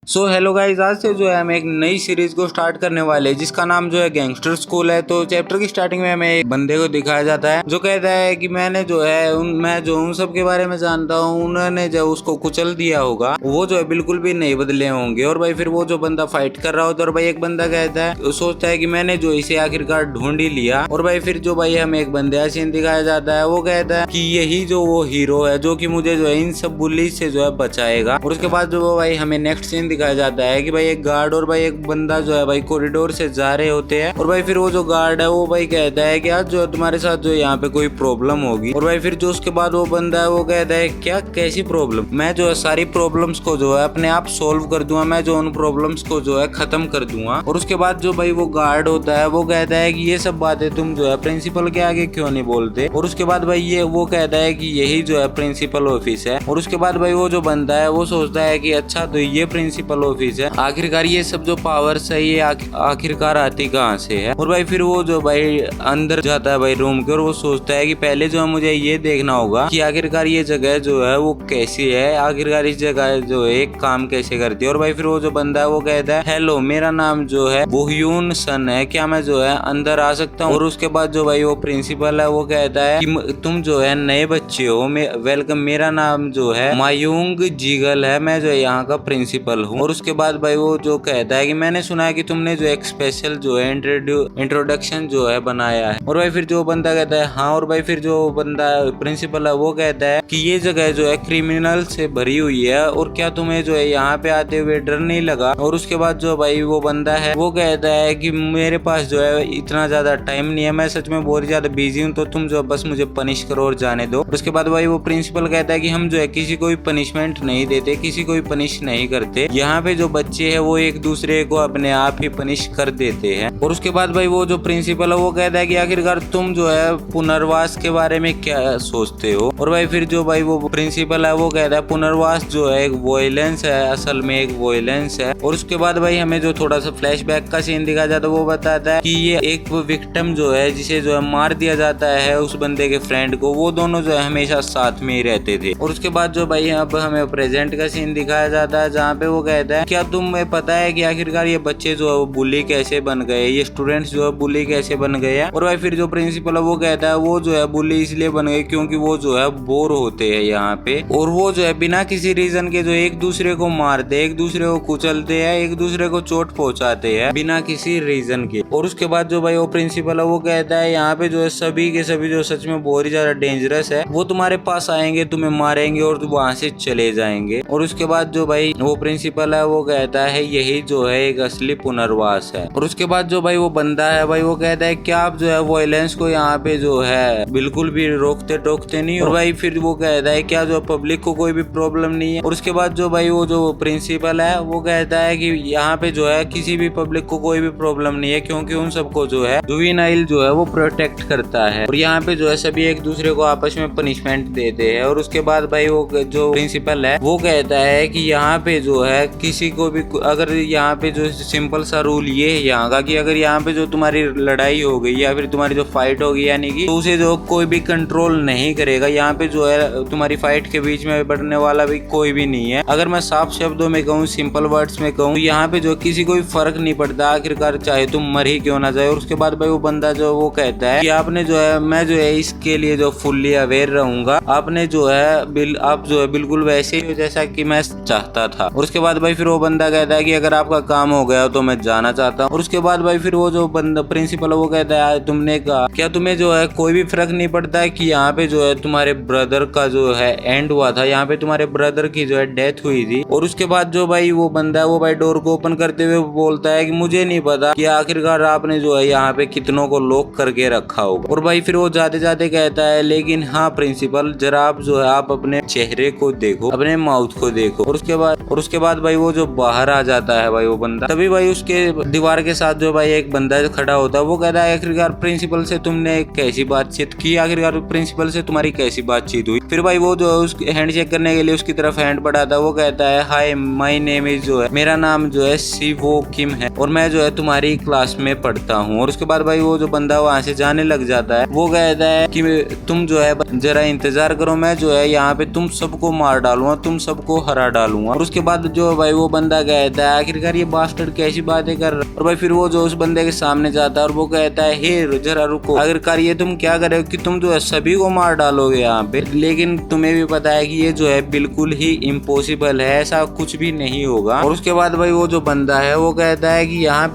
So hello guys, आज से जो है हम एक नई सीरीज को स्टार्ट करने वाले हैं जिसका नाम जो है गैंगस्टर स्कूल है। तो चैप्टर की स्टार्टिंग में हमें एक बंदे को दिखाया जाता है जो कहता है कि मैंने जो है मैं जो उन सब के बारे में जानता हूँ, उन्होंने जो उसको कुचल दिया होगा वो जो है बिल्कुल भी नहीं बदले होंगे। और भाई फिर वो जो बंदा फाइट कर रहा होता है और भाई एक बंदा कहता है, सोचता है कि मैंने जो इसे आखिरकार ढूंढ ही लिया। और भाई फिर जो भाई हमें एक बंदे का सीन दिखाया जाता है, वो कहता है कि यही जो वो हीरो है जो कि मुझे जो है इन सब बुली से जो है बचाएगा। और उसके बाद जो भाई हमें नेक्स्ट सीन दिखाया जाता है कि भाई एक गार्ड और भाई एक बंदा जो है भाई कॉरिडोर से जा रहे होते हैं। और भाई फिर वो जो गार्ड है वो भाई कहता है कि आज जो तुम्हारे साथ जो यहाँ पे कोई प्रॉब्लम होगी। और भाई फिर जो उसके बाद वो बंदा है वो कहता है क्या, कैसी प्रॉब्लम? मैं जो है सारी प्रॉब्लम्स को जो है अपने आप सोल्व कर दूंगा, मैं जो उन प्रॉब्लम्स को जो है खत्म कर दूंगा। और उसके बाद जो भाई वो गार्ड होता है वो कहता है कि ये सब बातें तुम जो है प्रिंसिपल के आगे क्यों नहीं बोलते। और उसके बाद भाई ये वो कहता है कि यही जो है प्रिंसिपल ऑफिस है। और उसके बाद भाई वो जो बंदा है वो सोचता है कि अच्छा तो ये प्रिंसिपल ऑफिस है, आखिरकार ये सब जो पावर्स है ये आखिरकार आती कहाँ से है। और भाई फिर वो जो भाई अंदर जाता है भाई रूम के, और वो सोचता है कि पहले जो है मुझे ये देखना होगा कि आखिरकार ये जगह जो है वो कैसी है, आखिरकार इस जगह जो है एक काम कैसे करती है। और भाई फिर वो जो बंदा है वो कहता है हेलो, मेरा नाम जो है बोह्यून सन है, क्या मैं जो है अंदर आ सकता हूँ? और उसके बाद जो भाई वो प्रिंसिपल है वो कहता है कि तुम जो है नए बच्चे हो, वेलकम, मेरा नाम जो है मायूंग जीगल है, मैं जो है यहाँ का प्रिंसिपल हूँ। और उसके बाद भाई वो जो कहता है कि मैंने सुना है कि तुमने जो एक स्पेशल जो है इंट्रोडक्शन जो है बनाया है। और भाई फिर जो बंदा कहता है हाँ। और भाई फिर जो बंदा प्रिंसिपल है वो कहता है कि ये जगह जो है क्रिमिनल से भरी हुई है, और क्या तुम्हें जो है यहाँ पे आते हुए डर नहीं लगा? और उसके बाद जो भाई वो बंदा है वो कहता है कि मेरे पास जो है इतना ज्यादा टाइम नहीं है, मैं सच में बहुत ज्यादा बिजी हूँ, तो तुम जो बस मुझे पनिश करो और जाने दो। उसके बाद भाई वो प्रिंसिपल कहता है कि हम जो है किसी को भी पनिशमेंट नहीं देते, किसी को भी पनिश नहीं करते, यहाँ पे जो बच्चे है वो एक दूसरे को अपने आप ही पनिश कर देते हैं। और उसके बाद भाई वो जो प्रिंसिपल है वो कहता है कि आखिरकार तुम जो है पुनर्वास के बारे में क्या सोचते हो? और भाई फिर जो भाई वो प्रिंसिपल है वो कहता है पुनर्वास जो है एक वॉयलेंस है, असल में एक वॉयलेंस है। और उसके बाद भाई हमें जो थोड़ा सा फ्लैशबैक का सीन दिखाया जाता है वो बताता है कि ये एक विक्टिम जो है जिसे जो है मार दिया जाता है उस बंदे के फ्रेंड को, वो दोनों जो है हमेशा साथ में ही रहते थे। और उसके बाद जो भाई अब हमें प्रेजेंट का सीन दिखाया जाता है जहाँ पे वो कहता है क्या तुम्हें पता है कि आखिरकार ये बच्चे जो है बुली कैसे बन गए, ये स्टूडेंट्स जो है बुली कैसे बन गए हैं? और भाई फिर जो प्रिंसिपल है वो कहता है वो जो है बुली इसलिए बन गए क्योंकि वो जो है बोर होते हैं यहाँ पे, और वो जो है बिना किसी रीजन के जो एक दूसरे को मारते, एक दूसरे को कुचलते हैं, एक दूसरे को चोट पहुंचाते हैं बिना किसी रीजन के। और उसके बाद जो भाई वो प्रिंसिपल है वो कहता है यहाँ पे जो है सभी के सभी जो सच में बहुत ही ज्यादा डेंजरस है, वो तुम्हारे पास आएंगे, तुम्हें मारेंगे और वहां से चले जाएंगे। और उसके बाद जो भाई वो प्रिंसिपल है वो कहता है यही जो है एक असली पुनर्वास है। और उसके बाद जो भाई वो बंदा है भाई वो कहता है क्या आप जो है वायलेंस को यहाँ पे जो है बिल्कुल भी रोकते टोकते नहीं? और भाई फिर वो कहता है क्या जो पब्लिक को कोई भी प्रॉब्लम नहीं है? और उसके बाद जो भाई वो जो प्रिंसिपल है वो कहता है कि यहाँ पे जो है किसी भी पब्लिक को कोई भी प्रॉब्लम नहीं है क्योंकि उन सबको जो है जुवेनाइल जो है वो प्रोटेक्ट करता है, और यहाँ पे जो है सभी एक दूसरे को आपस में पनिशमेंट देते हैं। और उसके बाद भाई वो जो प्रिंसिपल है वो कहता है कि यहाँ पे जो है किसी को भी, अगर यहाँ पे जो सिंपल सा रूल ये है यहाँ का कि अगर यहाँ पे जो तुम्हारी लड़ाई हो गई या फिर तुम्हारी जो फाइट होगी यानी कि तो उसे जो कोई भी कंट्रोल नहीं करेगा, यहाँ पे जो है तुम्हारी फाइट के बीच में बढ़ने वाला भी कोई भी नहीं है। अगर मैं साफ शब्दों में कहूँ, सिंपल वर्ड्स में कहूँ, तो यहाँ पे जो किसी को भी फर्क नहीं पड़ता, आखिरकार चाहे तुम मर ही क्यों ना जाए। और उसके बाद भाई वो बंदा जो वो कहता है कि आपने जो है मैं जो है इसके लिए जो फुल्ली अवेयर रहूंगा, आपने जो है आप जो है बिल्कुल वैसे ही जैसा कि मैं चाहता था। और उसके बाद भाई फिर वो बंदा कहता है कि अगर आपका काम हो गया तो मैं जाना चाहता हूँ। और उसके बाद भाई फिर वो जो बंदा प्रिंसिपल है वो कहता है तुमने कहा क्या तुम्हें जो है कोई भी फर्क नहीं पड़ता है कि यहाँ पे जो है तुम्हारे ब्रदर का जो है एंड हुआ था, यहाँ पे तुम्हारे ब्रदर की जो है डेथ हुई थी। और उसके बाद जो भाई वो बंदा है वो भाई डोर को ओपन करते हुए बोलता है कि मुझे नहीं पता कि आखिरकार आपने जो है यहाँ पे कितनों को लॉक करके रखा होगा। और भाई फिर वो जाते जाते कहता है लेकिन हाँ प्रिंसिपल, जरा आप जो है आप अपने चेहरे को देखो, अपने माउथ को देखो। और उसके बाद भाई वो जो बाहर आ जाता है भाई वो बंदा, तभी भाई उसके दीवार के साथ जो भाई एक बंदा खड़ा होता है वो कहता है आखिरकार प्रिंसिपल से तुमने कैसी बातचीत की, आखिरकार प्रिंसिपल से तुम्हारी कैसी बातचीत हुई? फिर भाई वो जो है उसके हैंड शेक करने के लिए उसकी तरफ हैंड बढ़ाता है, वो कहता है हाय माय नेम इज जो है, मेरा नाम जो है शिवो किम है और मैं जो है तुम्हारी क्लास में पढ़ता हूँ। और उसके बाद भाई वो जो बंदा वहाँ से जाने लग जाता है, वो कहता है कि तुम जो है जरा इंतजार करो, मैं जो है यहाँ पे तुम सबको मार डालूंगा, तुम सबको हरा डालूंगा। और उसके बाद जो भाई वो बंदा कहता है आखिरकार ये बास्टर्ड कैसी बातें कर रहा है। और भाई फिर वो जो उस बंदे के सामने जाता है और वो कहता है हे जरा रुको, आखिरकार ये तुम क्या कर रहे हो कि तुम जो है सभी को मार डालोगे यहाँ पे, लेकिन तुम्हें भी पता है कि ये जो है बिल्कुल ही इम्पॉसिबल है, ऐसा कुछ भी नहीं होगा। और उसके बाद भाई वो जो बंदा है वो कहता है कि यहाँ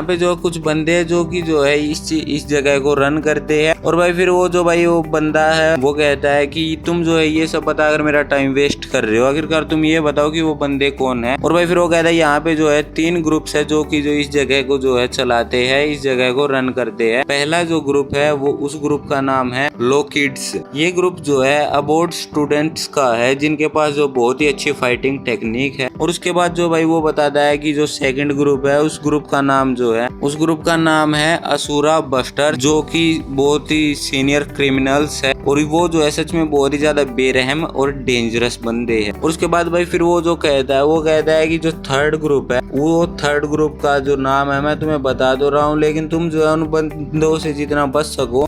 पे जो कुछ बंदे जो कि जो है इस जगह को रन करते हैं। और भाई फिर वो जो भाई वो बंदा है वो कहता है कि तुम जो है ये सब बताकर मेरा टाइम वेस्ट कर रहे हो, आखिरकार तुम ये बताओ कि वो बंदे कौन है। और भाई फिर वो कहता है यहाँ पे जो है 3 ग्रुप्स है जो कि जो इस जगह को जो है चलाते हैं, इस जगह को रन करते हैं। पहला जो ग्रुप है वो उस ग्रुप का नाम है लो किड्स। ये ग्रुप जो है अबोर्ड स्टूडेंट्स का है जिनके पास जो बहुत ही अच्छी फाइटिंग टेक्निक है। और उसके बाद जो भाई वो बताता है कि जो सेकंड ग्रुप है उस ग्रुप का नाम है असुरा बस्टर, जो कि बहुत ही सीनियर क्रिमिनल्स है और वो जो है सच में बहुत ही ज्यादा बेरहम और डेंजरस बंदे हैं। और उसके बाद भाई फिर वो जो कहता है कि जो थर्ड ग्रुप है वो थर्ड ग्रुप का जो नाम है मैं तुम्हें बता दो रहा हूँ, लेकिन तुम जो है उन बंदों से जितना बच सको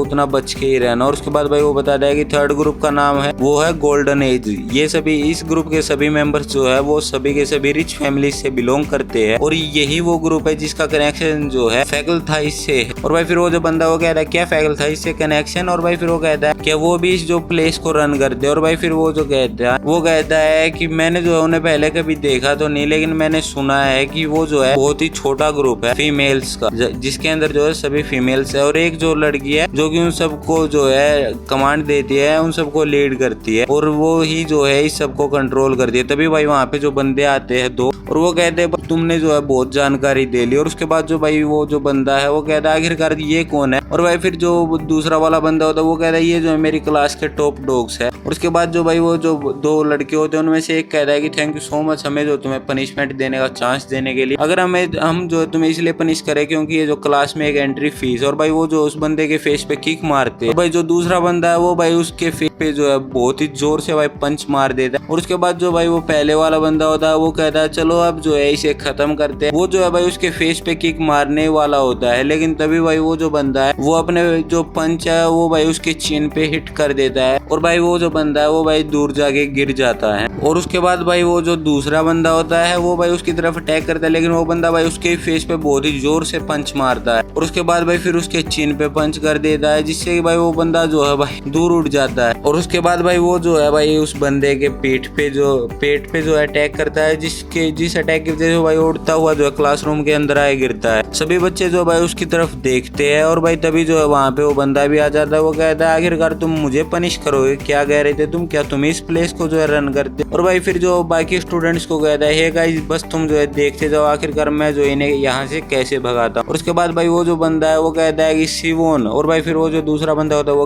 उतना बच के ही रहना। और उसके बाद भाई वो बताता है कि थर्ड ग्रुप का नाम है वो है गोल्डन एज। ये सभी इस ग्रुप के सभी मेंबर्स जो है वो सभी के सभी रिच फैमिली से बिलोंग करते हैं और यही वो ग्रुप है जिसका कनेक्शन जो है फैकल्थाइज से है। और भाई फिर वो जो बंदा वो कहता है क्या फैकल्थाइज से कनेक्शन, और भाई फिर वो कहता है कि वो भी इस जो प्लेस को रन करते हैं। और भाई फिर वो जो कहता है कि मैंने जो है उन्हें पहले कभी देखा तो नहीं, लेकिन मैंने सुना है कि वो जो है बहुत ही छोटा ग्रुप है फीमेल्स का, जिसके अंदर जो है सभी फीमेल्स है और एक जो लड़की है जो कि उन सबको जो है कमांड देती है, उन सबको लीड करती है और वो ही जो है इस सबको कंट्रोल करती है। तभी भाई वहाँ पे जो बंदे आते हैं 2 और वो कहते हैं तुमने जो है बहुत जानकारी दे ली। और उसके बाद जो भाई वो जो बंदा है वो कहता है आखिरकार ये कौन है। और भाई फिर जो दूसरा वाला बंदा होता है वो कहता है ये जो है मेरी क्लास के टॉप डॉग्स है। और उसके बाद जो भाई वो जो 2 लड़के होते हैं उनमें से एक कहता है कि थैंक यू सो मच हमें जो तुम्हें पनिशमेंट देने का चांस देने के लिए, अगर हम जो तुम्हें इसलिए पनिश करें क्योंकि ये जो क्लास में एक एंट्री फीस। और भाई वो जो उस बंदे के फेस पे किक मारते हैं, भाई जो दूसरा बंदा है वो भाई उसके फेस पे जो है बहुत ही जोर से भाई पंच मार देता है। और उसके बाद जो भाई वो पहले वाला बंदा होता है वो कहता है चलो अब जो है इसे खत्म करते हैं। वो जो है भाई उसके फेस पे किक मारने वाला होता है, लेकिन तभी भाई वो जो बंदा है वो अपने जो पंच है वो भाई उसके चिन पे हिट कर देता है और भाई वो जो बंदा है वो भाई दूर जाके गिर जाता है। और उसके बाद भाई वो जो दूसरा बंदा होता है वो भाई उसकी तरफ अटैक करता है, लेकिन वो बंदा भाई उसके फेस पे बहुत ही जोर से पंच मारता है और उसके बाद भाई फिर उसके चिन पे पंच कर देता है, जिससे कि भाई वो बंदा जो है भाई दूर उड़ जाता है। और उसके बाद भाई वो जो है भाई उस बंदे के पेट पे जो अटैक करता है, जिस अटैक की वजह से भाई उड़ता हुआ जो है क्लासरूम के अंदर आए गिरता है। सभी बच्चे जो भाई उसकी तरफ देखते हैं और भाई तभी जो है वहाँ पे वो बंदा भी आ जाता है। वो कहता है आखिरकार तुम मुझे पनिश करोगे, क्या कह रहे थे तुम इस प्लेस को जो है रन करते। और भाई फिर जो बाकी स्टूडेंट्स को कहता है हे गाइस बस तुम जो है देखते जाओ आखिरकार मैं जो इन्हें यहाँ से कैसे भगाता। और उसके बाद भाई वो जो बंदा है वो कहता है कि सिवोन। और भाई फिर वो जो दूसरा बंदा होता है वो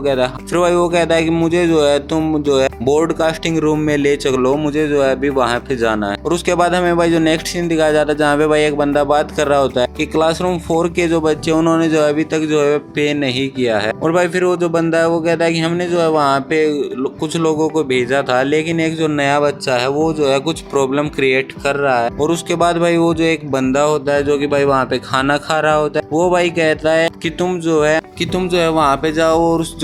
कहता है कि मुझे जो है तुम जो है ब्रॉडकास्टिंग रूम में ले चलो, मुझे जो है अभी वहाँ पे जाना है। और उसके बाद हमें भाई जो नेक्स्ट सीन दिखाया जाता है जहाँ पे भाई एक बंदा बात कर रहा होता है कि क्लासरूम 4 के जो बच्चे उन्होंने जो अभी तक जो है पे नहीं किया है। और भाई फिर वो जो बंदा है वो कहता है कि हमने जो है वहाँ पे कुछ लोगों को भेजा था, लेकिन एक जो नया बच्चा है वो जो है कुछ प्रॉब्लम क्रिएट कर रहा है। और उसके बाद भाई वो जो एक बंदा होता है जो कि भाई वहाँ पे खाना खा रहा होता है, वो भाई कहता है कि तुम जो है वहाँ पे जाओ और उस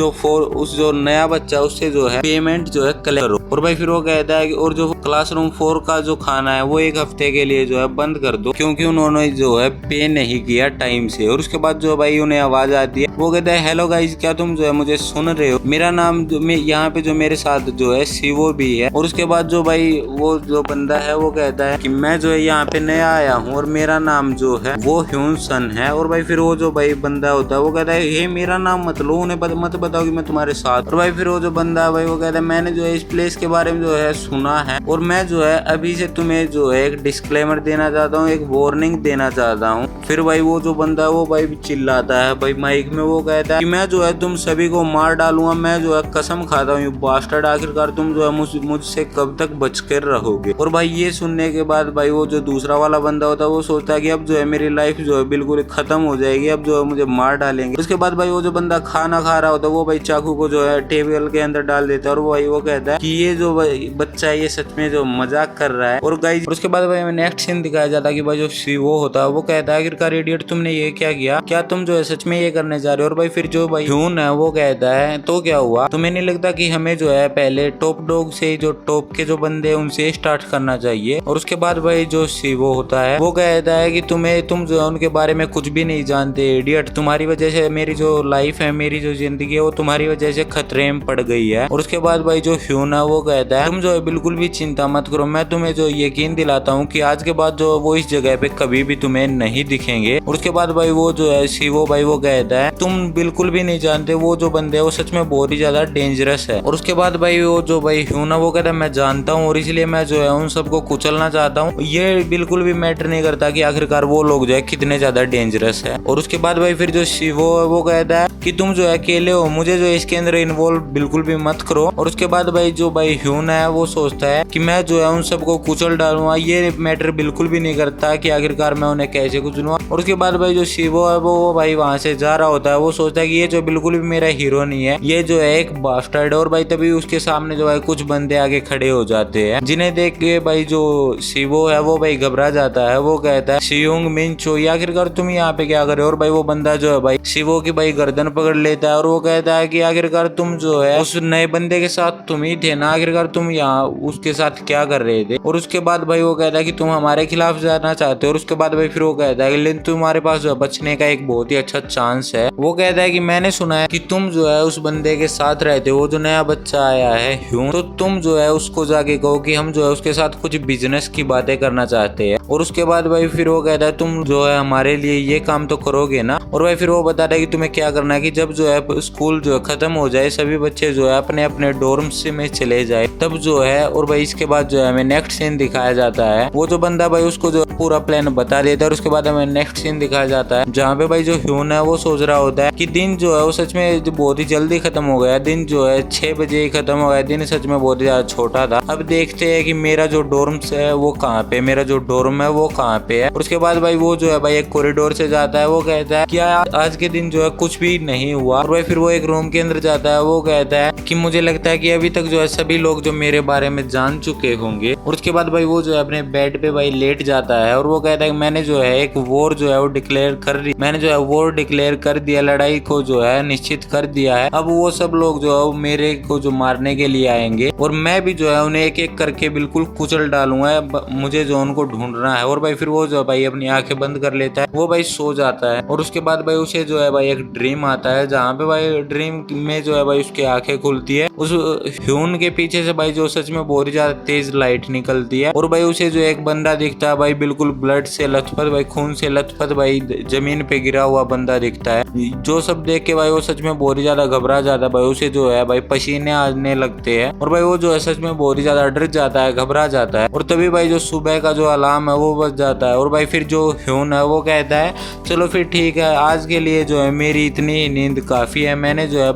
जो नया बच्चा उससे जो है पेमेंट जो है कलेक्ट करो। और भाई फिर वो कहता है कि और जो क्लासरूम 4 का जो खाना है वो 1 हफ्ते के लिए जो है बंद कर दो, क्योंकि उन्होंने जो है पे नहीं किया टाइम से। और उसके बाद जो भाई उन्हें आवाज आती है, वो कहता है हेलो गाइस क्या तुम जो है मुझे सुन रहे हो, मेरा नाम यहाँ पे जो मेरे साथ जो है सिवो भी है। और उसके बाद जो भाई वो जो बंदा है वो कहता है कि मैं जो है यहाँ पे नया आया हूँ और मेरा नाम जो है वो ह्यून सन है। और भाई फिर वो जो भाई बंदा होता है वो कहता है हे मेरा नाम मत लो, उन्हें मत बताओ कि मैं तुम्हारे साथ। और भाई फिर वो जो बंदा है भाई वो कहता है मैंने जो है इस प्लेस के बारे में जो है सुना है और मैं जो है अभी से तुम्हें जो है एक डिस्क्लेमर देना चाहता हूँ, एक वार्निंग देना चाहता हूँ। फिर भाई वो जो बंदा है वो भाई चिल्लाता है भाई माइक में, वो कहता है कि मैं जो है तुम सभी को मार डालूंगा, मैं जो है कसम खाता हूँ यू बास्टर्ड, आखिरकार तुम जो है मुझसे कब तक बच कर रहोगे। और भाई ये सुनने के बाद भाई वो जो दूसरा वाला बंदा होता है वो सोचता है कि अब जो है मेरी लाइफ जो है बिल्कुल खत्म हो जाएगी, अब जो है मुझे मार डालेंगे। उसके बाद भाई वो जो बंदा खाना खा रहा होता है वो भाई चाकू को जो है टेबल के अंदर डाल देता है और भाई वो कहता है कि ये ये जो बच्चा है ये सच में जो मजाक कर रहा है। और गाइस उसके बाद भाई हमें नेक्स्ट सीन दिखाया जाता है कि भाई जो शिवो होता है वो कहता है आखिरकार इडियट तुमने ये क्या किया, क्या तुम जो है सच में ये करने जा रहे हो। और भाई फिर जो भाई ह्यून है वो कहता है तो क्या हुआ, तुम्हें नहीं लगता कि हमें जो है पहले टॉप डॉग से जो टॉप के जो बंदे हैं उनसे स्टार्ट करना चाहिए। और उसके बाद भाई जो शिवो होता है वो कहता है कि तुम जो है उनके बारे में कुछ भी नहीं जानते इडियट, तुम्हारी वजह से मेरी जो लाइफ है, मेरी जो जिंदगी है वो तुम्हारी वजह से खतरे में पड़ गई है। और उसके बाद भाई जो ह्यून है वो कहता है तुम जो है बिल्कुल भी चिंता मत करो, मैं तुम्हें जो यकीन दिलाता हूँ कि आज के बाद जो वो इस जगह पे कभी भी तुम्हें नहीं दिखेंगे। और उसके बाद भाई वो जो है शिवो भाई वो कहता है तुम बिल्कुल भी नहीं जानते वो जो बंदे है वो सच में बहुत ही ज्यादा डेंजरस है। और उसके बाद भाई वो जो भाई ह्यून है वो कहता है मैं जानता हूँ और इसलिए मैं जो है उन सबको कुचलना चाहता हूँ, ये बिल्कुल भी मैटर नहीं करता कि आखिरकार वो लोग जो है कितने ज्यादा डेंजरस है। और उसके बाद भाई फिर जो शिवो है वो कहता है कि तुम जो है अकेले हो, मुझे जो इसके अंदर इन्वॉल्व बिल्कुल भी मत करो। और उसके बाद भाई जो भाई ह्यून है वो सोचता है कि मैं जो है उन सबको कुचल डालूंगा, ये मैटर बिल्कुल भी नहीं करता कि आखिरकार मैं उन्हें कैसे कुचलूंगा। और उसके बाद भाई जो शिवो है वो भाई वहां से जा रहा होता है, वो सोचता है कि ये जो बिल्कुल भी मेरा हीरो नहीं है, ये जो है एक बास्टर्ड है। और भाई तभी उसके सामने जो है कुछ बंदे आगे खड़े हो जाते हैं, जिन्हें देख के भाई जो शिवो है वो भाई घबरा जाता है। वो कहता है शियोंग मिनचो आखिरकार तुम यहाँ पे क्या कर रहे हो। और भाई वो बंदा जो है भाई शिवो की भाई गर्दन पकड़ लेता है और वो कहता है कि आखिरकार तुम जो है उस नए बंदे के साथ तुम ही थे ना, आखिरकार तुम यहाँ उसके साथ क्या कर रहे थे। और उसके बाद भाई वो कहता है कि तुम हमारे खिलाफ जाना चाहते हो। और उसके बाद भाई फिर वो कहता है लेकिन तुम्हारे पास जो बचने का एक बहुत ही अच्छा चांस है। वो कहता है कि मैंने सुना है कि तुम जो है उस बंदे के साथ रहते हो, वो जो नया बच्चा आया है ह्यून, तो तुम जो है उसको जाके कहो कि हम जो है उसके साथ कुछ बिजनेस की बातें करना चाहते हैं। और उसके बाद भाई फिर वो कहता है तुम जो है हमारे लिए ये काम तो करोगे ना। और भाई फिर वो बताता है कि तुम्हें क्या करना है कि जब जो है स्कूल जो है खत्म हो जाए, सभी बच्चे जो है अपने अपने डोर्म्स में चले जाए तब जो है। और भाई इसके बाद जो है हमें नेक्स्ट सीन दिखाया जाता है, वो जो बंदा भाई उसको जो पूरा प्लान बता देता है। और उसके बाद हमें नेक्स्ट सीन दिखाया जाता है जहाँ पे भाई जो ह्यून है वो सोच रहा होता है कि दिन जो है वो सच में बहुत ही जल्दी खत्म हो गया, दिन जो है 6 बजे ही खत्म हो गया, दिन सच में बहुत ही ज्यादा छोटा था। अब देखते हैं कि मेरा जो डोर्म्स है वो कहाँ पे, मेरा जो डोर्म है वो कहाँ पे है। और उसके बाद भाई वो जो है भाई एक कॉरिडोर से जाता है, वो कहता है क्या आज के दिन जो है कुछ भी नहीं हुआ। और भाई फिर वो एक रूम के अंदर जाता है, वो कहता है कि मुझे लगता है कि अभी तक जो है सभी लोग जो मेरे बारे में जान चुके होंगे। और उसके बाद भाई वो जो है अपने बेड पे भाई लेट जाता है और वो कहता है कि मैंने जो है एक वॉर जो है वो डिक्लेयर कर दी, मैंने जो है वॉर डिक्लेयर कर दिया, लड़ाई को जो है निश्चित कर दिया है। अब वो सब लोग जो है मेरे को जो मारने के लिए आएंगे और मैं भी जो है उन्हें एक एक करके बिल्कुल कुचल डालूंगा, मुझे जो उनको ढूंढना है। और भाई फिर वो जो है भाई अपनी आंखें बंद कर लेता है, वो भाई सो जाता है। और उसके बाद भाई उसे जो है भाई एक ड्रीम आता है, जहाँ पे भाई ड्रीम में जो है भाई उसकी आंखें खुलती है, उस ह्यून के पीछे से भाई जो सच में बहुत ही ज्यादा तेज लाइट निकलती है। और भाई उसे जो एक बंदा दिखता है भाई बिल्कुल ब्लड से लथपथ, भाई खून से लथपथ भाई जमीन पे गिरा हुआ बंदा दिखता है। जो सब देख के भाई वो सच में बहुत ही ज्यादा घबरा जाता है, भाई उसे जो है भाई पसीने आने लगते हैं। और भाई वो जो है सच में बहुत ही ज्यादा डर जाता है, घबरा जाता है। और तभी भाई जो सुबह का जो अलार्म है वो बज जाता है। और भाई फिर जो ह्यून है वो कहता है चलो फिर ठीक है, आज के लिए जो है मेरी इतनी ही नींद काफी है, मैंने जो है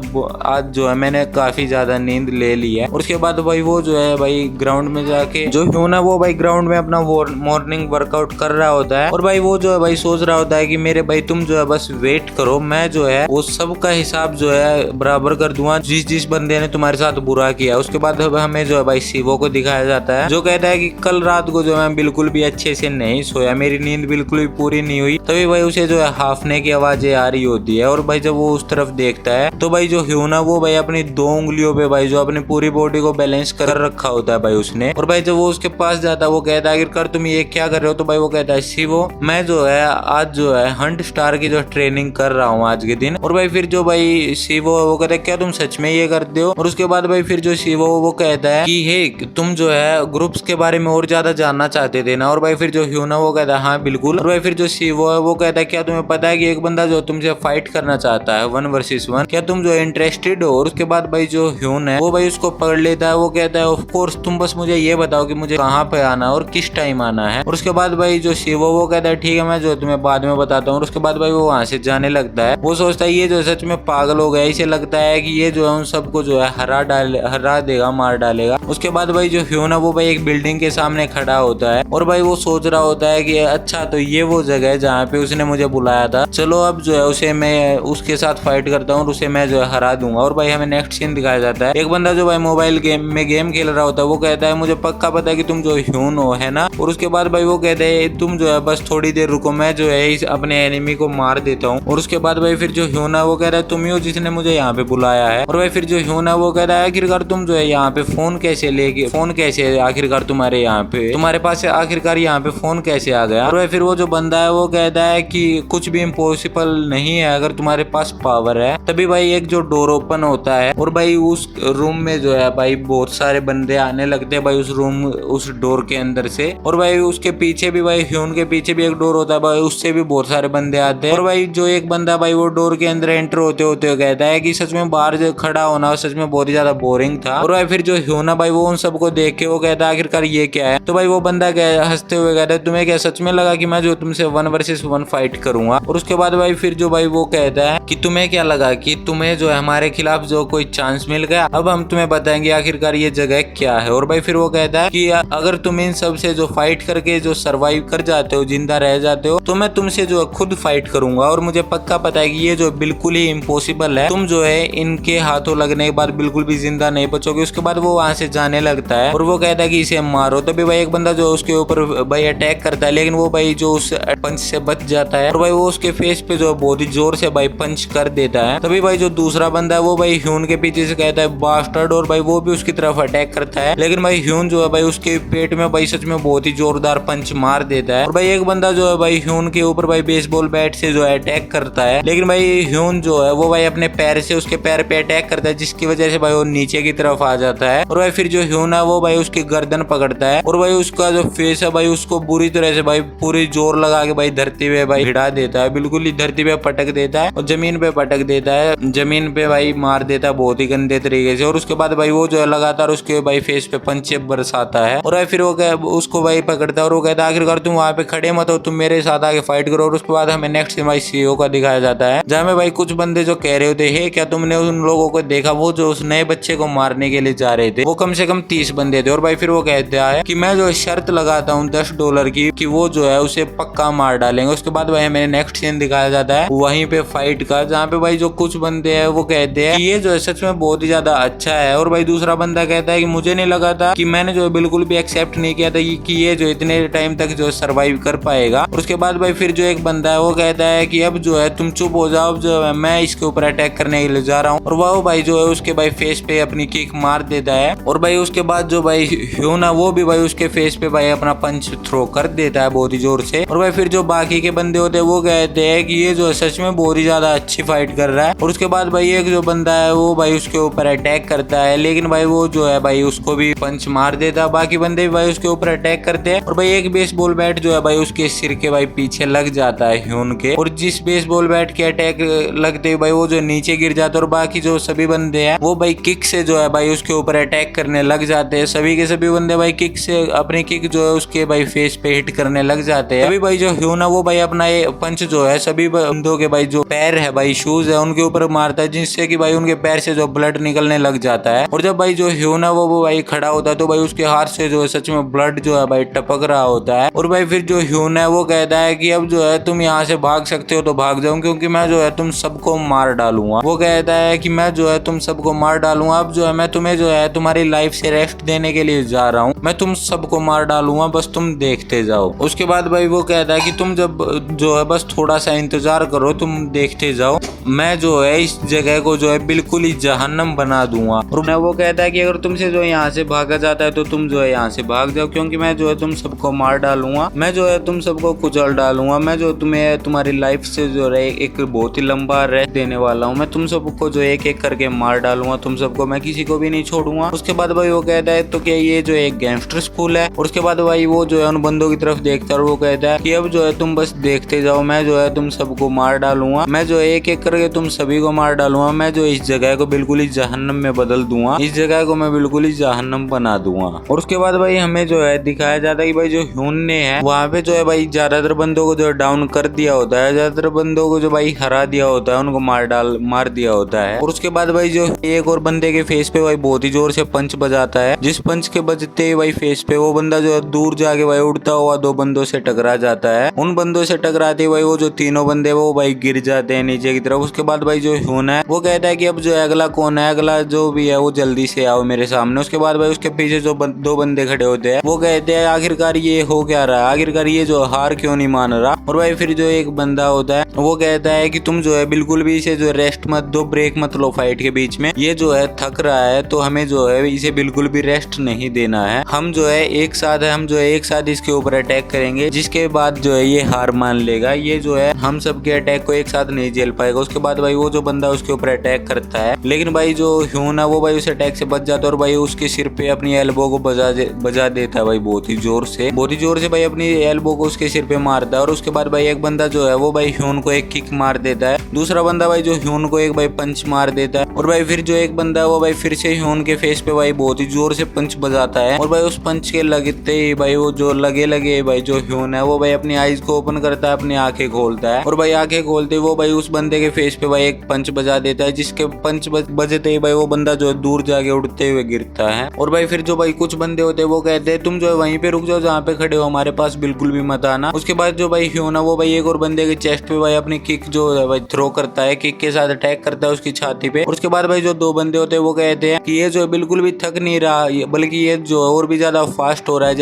आज जो है मैंने काफी ज्यादा नींद ले ली है। और उसके बाद भाई वो जो है भाई ग्राउंड में जाके जो ह्यून है वो भाई ग्राउंड में अपना मॉर्निंग वर्कआउट कर रहा होता है। और भाई वो जो है भाई सोच रहा होता है कि मेरे भाई तुम जो है बस वेट करो, मैं जो है वो सब का हिसाब जो है बराबर कर दूंगा जिस जिस बंदे ने तुम्हारे साथ बुरा किया। उसके बाद हमें जो है भाई शिवो को दिखाया जाता है, जो कहता है कि कल रात को जो मैं बिल्कुल भी अच्छे से नहीं सोया, मेरी नींद बिल्कुल भी पूरी नहीं हुई। तभी भाई उसे जो है हाफने की आवाजें आ रही होती है। और भाई जब वो उस तरफ देखता है तो भाई जो ह्यून है वो भाई अपनी 2 उंगलियों पे भाई जो अपनी पूरी बॉडी को बैलेंस कर रखा होता है भाई उसने। और भाई जब वो उसके पास जाता है वो कहता है आखिरकार तुम ये क्या कर रहे हो। तो भाई वो कहता है शिवो मैं जो है आज जो है हंट स्टार की जो ट्रेनिंग कर रहा हूँ आज के दिन। और भाई फिर जो भाई शिवो वो कहता है क्या तुम सच में ये करते हो। और उसके बाद भाई फिर जो शिवो वो कहता है कि हे तुम जो है ग्रुप्स के बारे में और ज्यादा जानना चाहते थे ना। और भाई फिर जो ह्यून है वो कहता है हाँ बिल्कुल। और भाई फिर जो शिवो है वो कहता है क्या तुम्हें पता है कि एक बंदा जो तुमसे फाइट करना चाहता है 1 वर्सेस 1, क्या तुम जो इंटरेस्टेड हो। और उसके बाद भाई जो ह्यून है वो भाई उसको पकड़ लेता है, वो कहता है ऑफ कोर्स तुम बस मुझे ये बताओ कि मुझे कहाँ पे आना और किस टाइम आना है। और उसके बाद भाई जो शिवो वो कहता है ठीक है मैं जो तुम्हें बाद में बताता हूँ। और उसके बाद भाई वो वहां से जाने लगता है। वो सोचता है ये जो सच में पागल हो गया, इसे लगता है कि ये जो है उन सबको जो है हरा देगा, मार डालेगा। उसके बाद भाई जो ह्यून है वो भाई एक बिल्डिंग के सामने खड़ा होता है और भाई वो सोच रहा होता है कि अच्छा तो ये वो जगह है जहाँ पे उसने मुझे बुलाया था, चलो अब जो है उसे मैं उसके साथ फाइट करता हूँ और उसे मैं जो है हरा दूंगा। और भाई हमें नेक्स्ट सीन दिखाया जाता है, एक बंदा जो भाई मोबाइल मोबाइल गेम में गेम खेल रहा होता है। वो कहता है मुझे पक्का पता है कि तुम जो ह्यून हो, है ना। और उसके बाद भाई वो कहते हैं तुम जो है बस थोड़ी देर रुको, मैं जो है इस अपने एनिमी को मार देता हूँ। और उसके बाद भाई फिर जो ह्यून है वो कहता है तुम ही हो जिसने मुझे यहाँ पे बुलाया है। और भाई फिर जो ह्यून है वो कहता है आखिरकार तुम जो है यहाँ पे फोन कैसे आखिरकार तुम्हारे यहाँ पे तुम्हारे पास आखिरकार यहाँ पे फोन कैसे आ गया। और भाई फिर वो जो बंदा है वो कहता है कि कुछ भी इम्पॉसिबल नहीं है, अगर तुम्हारे पास पावर है। तभी भाई एक जो डोर ओपन होता है और भाई उस रूम में जो है भाई बहुत सारे बंदे आने लगते हैं भाई उस डोर के अंदर से। और भाई उसके पीछे भी भाई ह्यून के पीछे भी एक डोर होता है भाई, उससे भी बहुत सारे बंदे आते हैं। और भाई जो एक बंदा भाई वो डोर के अंदर एंटर होते होते कहता है कि सच में बाहर जो खड़ा होना सच में बहुत ही ज्यादा बोरिंग था। और भाई फिर जो ह्यून है भाई वो उन सबको देख के वो कहता है आखिरकार ये क्या है। तो भाई वो बंदा हंसते हुए कहता है तुम्हें क्या सच में लगा कि मैं जो तुमसे 1 वर्सेस 1 फाइट करूंगा। और उसके बाद भाई फिर जो भाई वो कहता है कि तुम्हें क्या लगा कि तुम्हें जो है हमारे खिलाफ जो कोई चांस मिल गया, अब हम तुम्हें बताएंगे आखिरकार ये जगह क्या है। और भाई फिर वो कहता है कि अगर तुम इन सब से जो फाइट करके जो सरवाइव कर जाते हो, जिंदा रह जाते हो, तो मैं तुमसे जो है खुद फाइट करूंगा। और मुझे पक्का पता है कि ये जो बिल्कुल ही इम्पॉसिबल है, तुम जो है इनके हाथों लगने के बाद बिल्कुल भी जिंदा नहीं बचोगे। उसके बाद वो वहां से जाने लगता है और वो कहता है कि इसे मारो। तभी भाई एक बंदा जो उसके ऊपर भाई अटैक करता है, लेकिन वो भाई जो उस पंच से बच जाता है और भाई वो उसके फेस पे जो बहुत ही जोर से भाई पंच कर देता है। तभी भाई जो दूसरा बंदा है वो भाई ह्यून के पीछे से कहता है बास्टर्ड, और भाई वो भी उसकी तरफ अटैक करता है। लेकिन भाई ह्यून जो है भाई उसके पेट में भाई सच में बहुत ही जोरदार पंच मार देता है। और भाई एक बंदा जो है भाई ह्यून के ऊपर भाई बेसबॉल बैट से जो है अटैक करता है, लेकिन भाई ह्यून जो है वो भाई अपने पैर से उसके पैर पे अटैक करता है, जिसकी वजह से भाई वो नीचे की तरफ आ जाता है। और भाई फिर जो ह्यून है वो भाई उसकी गर्दन पकड़ता है और भाई उसका जो फेस है भाई उसको बुरी तरह से भाई पूरी जोर लगा के भाई धरती पे भाई भिड़ा देता है, बिल्कुल ही धरती पे पटक देता है और जमीन पे पटक देता है, जमीन पे भाई मार देता है बहुत ही गंदे तरीके से। और उसके बाद भाई वो जो है लगातार उसके भाई फेस पे पंचे बरसाता है। और भाई फिर वो उसको भाई पकड़ता है और वो कहता है आखिरकार तुम वहाँ पे खड़े मत हो, तुम मेरे साथ आगे फाइट करो। और उसके बाद हमें नेक्स्ट भाई सीईओ का दिखाया जाता है, जहाँ में भाई कुछ बंदे जो कह रहे होते हैं क्या तुमने उन लोगों को देखा वो जो उस नए बच्चे को मारने के लिए जा रहे थे, वो कम से कम 30 बंदे थे। और भाई फिर वो कहता है कि मैं जो शर्त लगाता हूँ $10 की कि वो जो है उसे पक्का मार डालेंगे। उसके बाद भाई हमें नेक्स्ट सीन दिखाया जाता है वहीं पे फाइट का, जहाँ पे भाई जो कुछ बंदे हैं वो कहते हैं कि ये जो है सच में बहुत ही ज्यादा अच्छा है। और भाई दूसरा बंदा कहता है कि मुझे नहीं लगा था कि मैंने जो बिल्कुल भी एक्सेप्ट नहीं किया था कि ये जो इतने टाइम तक जो सरवाइव कर पाएगा। और उसके बाद भाई फिर जो एक बंदा है वो कहता है कि अब जो है तुम चुप हो जाओ, जो है मैं इसके ऊपर अटैक करने के लिए जा रहा हूँ। और वो भाई जो है उसके भाई फेस पे अपनी किक मार देता है। और भाई उसके बाद जो भाई ह्यून है वो भी भाई उसके फेस पे भाई अपना पंच थ्रो कर देता है बहुत ही जोर से। और भाई फिर जो बाकी के बंदे होते हैं वो कहते हैं कि ये जो है सच में बहुत ही ज्यादा अच्छी फाइट कर रहा है। और उसके बाद भाई एक जो बंदा है वो भाई उसके ऊपर अटैक करता है, लेकिन भाई वो जो है भाई उसको भी पंच मार देता है। बाकी बंदे भी भाई उसके ऊपर अटैक करते हैं और भाई एक बेसबॉल बैट जो है भाई उसके सिर के भाई पीछे लग जाता है ह्यून के, और जिस बेसबॉल बैट के अटैक लगते भाई वो जो नीचे गिर जाता है। और बाकी जो सभी बंदे हैं वो भाई किक से जो है भाई उसके ऊपर अटैक करने लग जाते हैं। सभी के सभी बंदे भाई किक से अपनी किक जो है उसके भाई फेस पे हिट करने लग जाते हैं। अभी भाई जो ह्यून है वो भाई अपना ये पंच जो है सभी बंदों के भाई जो पैर है भाई शूज है उनके ऊपर मारता है, जिससे कि भाई उनके पैर से जो ब्लड निकलने लग जाता है। और जब भाई जो ह्यून है वो भाई खड़ा होता है तो भाई उसके हाथ से जो है सच में ब्लड जो है भाई टपक रहा होता है। और भाई फिर जो ह्यून है वो कहता है कि अब जो है तुम यहाँ से भाग सकते हो तो भाग जाओ, क्योंकि मैं जो है तुम सबको मार डालूंगा। वो कहता है कि मैं जो है तुम सबको मार डालूंगा, अब जो है मैं तुम्हें जो है तुम्हारी लाइफ से रेस्ट देने के लिए जा रहा हूँ, मैं तुम सबको मार डालूंगा, बस तुम देखते जाओ। उसके बाद भाई वो कहता है कि तुम जब जो है बस थोड़ा सा इंतजार करो, तुम देखते जाओ, मैं जो है इस जगह को जो है बिल्कुल ही जहन्नम बना दूंगा। और वो कहता है कि अगर तुमसे जो यहाँ से भागा जाता है तो तुम जो है यहाँ से भाग जाओ, क्योंकि मैं जो है तुम सबको मार डालूंगा, मैं जो है तुम सबको कुचल डालूंगा, मैं जो तुम्हें तुम्हारी लाइफ से जो है एक बहुत ही लंबा रेस्ट देने वाला हूँ, मैं तुम सबको जो एक एक करके मार डालूंगा, तुम सबको, मैं किसी को भी नहीं छोड़ूंगा। उसके बाद भाई वो कहता है तो क्या ये जो एक गैंगस्टर स्कूल है। और उसके बाद भाई वो जो है उन बंदों की तरफ देखता है और वो कहता है कि अब जो है तुम बस देखते जाओ, मैं जो है तुम सबको मार डालूंगा, मैं जो एक एक करके तुम सभी को मार डालूंगा, मैं जो इस जगह को बिल्कुल ही जहन्नम में बदल दूंगा, इस जगह को मैं बिल्कुल ही जहन्नम बना दूंगा। और उसके बाद भाई हमें जो है दिखाया जाता है कि भाई जो ह्यून ने है वहाँ पे जो है भाई ज्यादातर बंदों को जो डाउन कर दिया होता है, ज्यादातर बंदों को जो भाई हरा दिया होता है, उनको मार दिया होता है। और उसके बाद भाई जो एक और बंदे के फेस पे भाई बहुत ही जोर से पंच बजाता है, जिस पंच के बजते ही भाई फेस पे वो बंदा जो है दूर जाके भाई उड़ता हुआ 2 बंदों से टकरा जाता है। उन बंदों से टकराते ही भाई वो जो 3 बंदे वो भाई गिर जाते हैं नीचे की तरफ। उसके बाद भाई जो ह्यून है वो कहता है कि अब जो है अगला कौन है, अगला जो भी है वो जल्दी से आओ मेरे सामने। उसके बाद भाई उसके पीछे जो दो बंदे खड़े होते हैं वो कहते हैं आखिरकार ये हो क्या रहा है, आखिरकार ये जो हार क्यों नहीं मान रहा। और भाई फिर जो एक बंदा होता है वो कहता है कि तुम जो है बिल्कुल भी इसे जो रेस्ट मत दो, ब्रेक मत लो फाइट के बीच में, ये जो है थक रहा है तो हमें जो है इसे बिल्कुल भी रेस्ट नहीं देना है। हम जो है एक साथ इसके ऊपर अटैक करेंगे, जिसके बाद जो है ये हार मान लेगा। ये जो है हम सबके अटैक को एक साथ नहीं झेल पाएगा। उसके बाद भाई वो जो बंदा उसके ऊपर अटैक करता है, लेकिन भाई जो ह्यून है वो भाई उस अटैक से बच जाता है और भाई उसके सिर पे अपनी एल्बो को बजा देता है भाई बहुत ही जोर से भाई अपनी एल्बो को उसके सिर पे मारता है। और उसके बाद भाई एक बंदा जो है वो भाई ह्यून को एक किक मार देता है, दूसरा बंदा भाई जो ह्यून को एक भाई पंच मार देता है। और भाई फिर जो एक बंदा है वो भाई फिर से ह्यून के फेस पे भाई बहुत ही जोर से पंच बजाता है। और भाई उस पंच के लगते ही भाई वो जो लगे भाई जो ह्यून है वो भाई अपनी आईज को ओपन करता है, अपनी आंखें खोलता है। और भाई आंखें खोलते वो भाई उस बंदे के फेस पे भाई एक पंच बजा देता है, जिसके पंच बजते ही भाई वो बंदा जो है दूर जाके उड़ते हुए गिरता है। और भाई फिर जो भाई कुछ बंदे होते हैं वो कहते हैं तुम जो है वहीं पे रुक जाओ जहाँ पे खड़े हो, हमारे पास बिल्कुल भी मत आना। उसके बाद जो भाई ह्यून है वो भाई एक और बंदे के चेस्ट पे भाई अपनी किक जो है भाई थ्रो करता है, किक के साथ अटैक करता है उसकी छाती पे। उसके बाद भाई जो दो बंदे होते हैं वो कहते हैं कि ये जो बिल्कुल भी थक नहीं रहा, बल्कि ये जो और भी ज्यादा फास्ट हो रहा है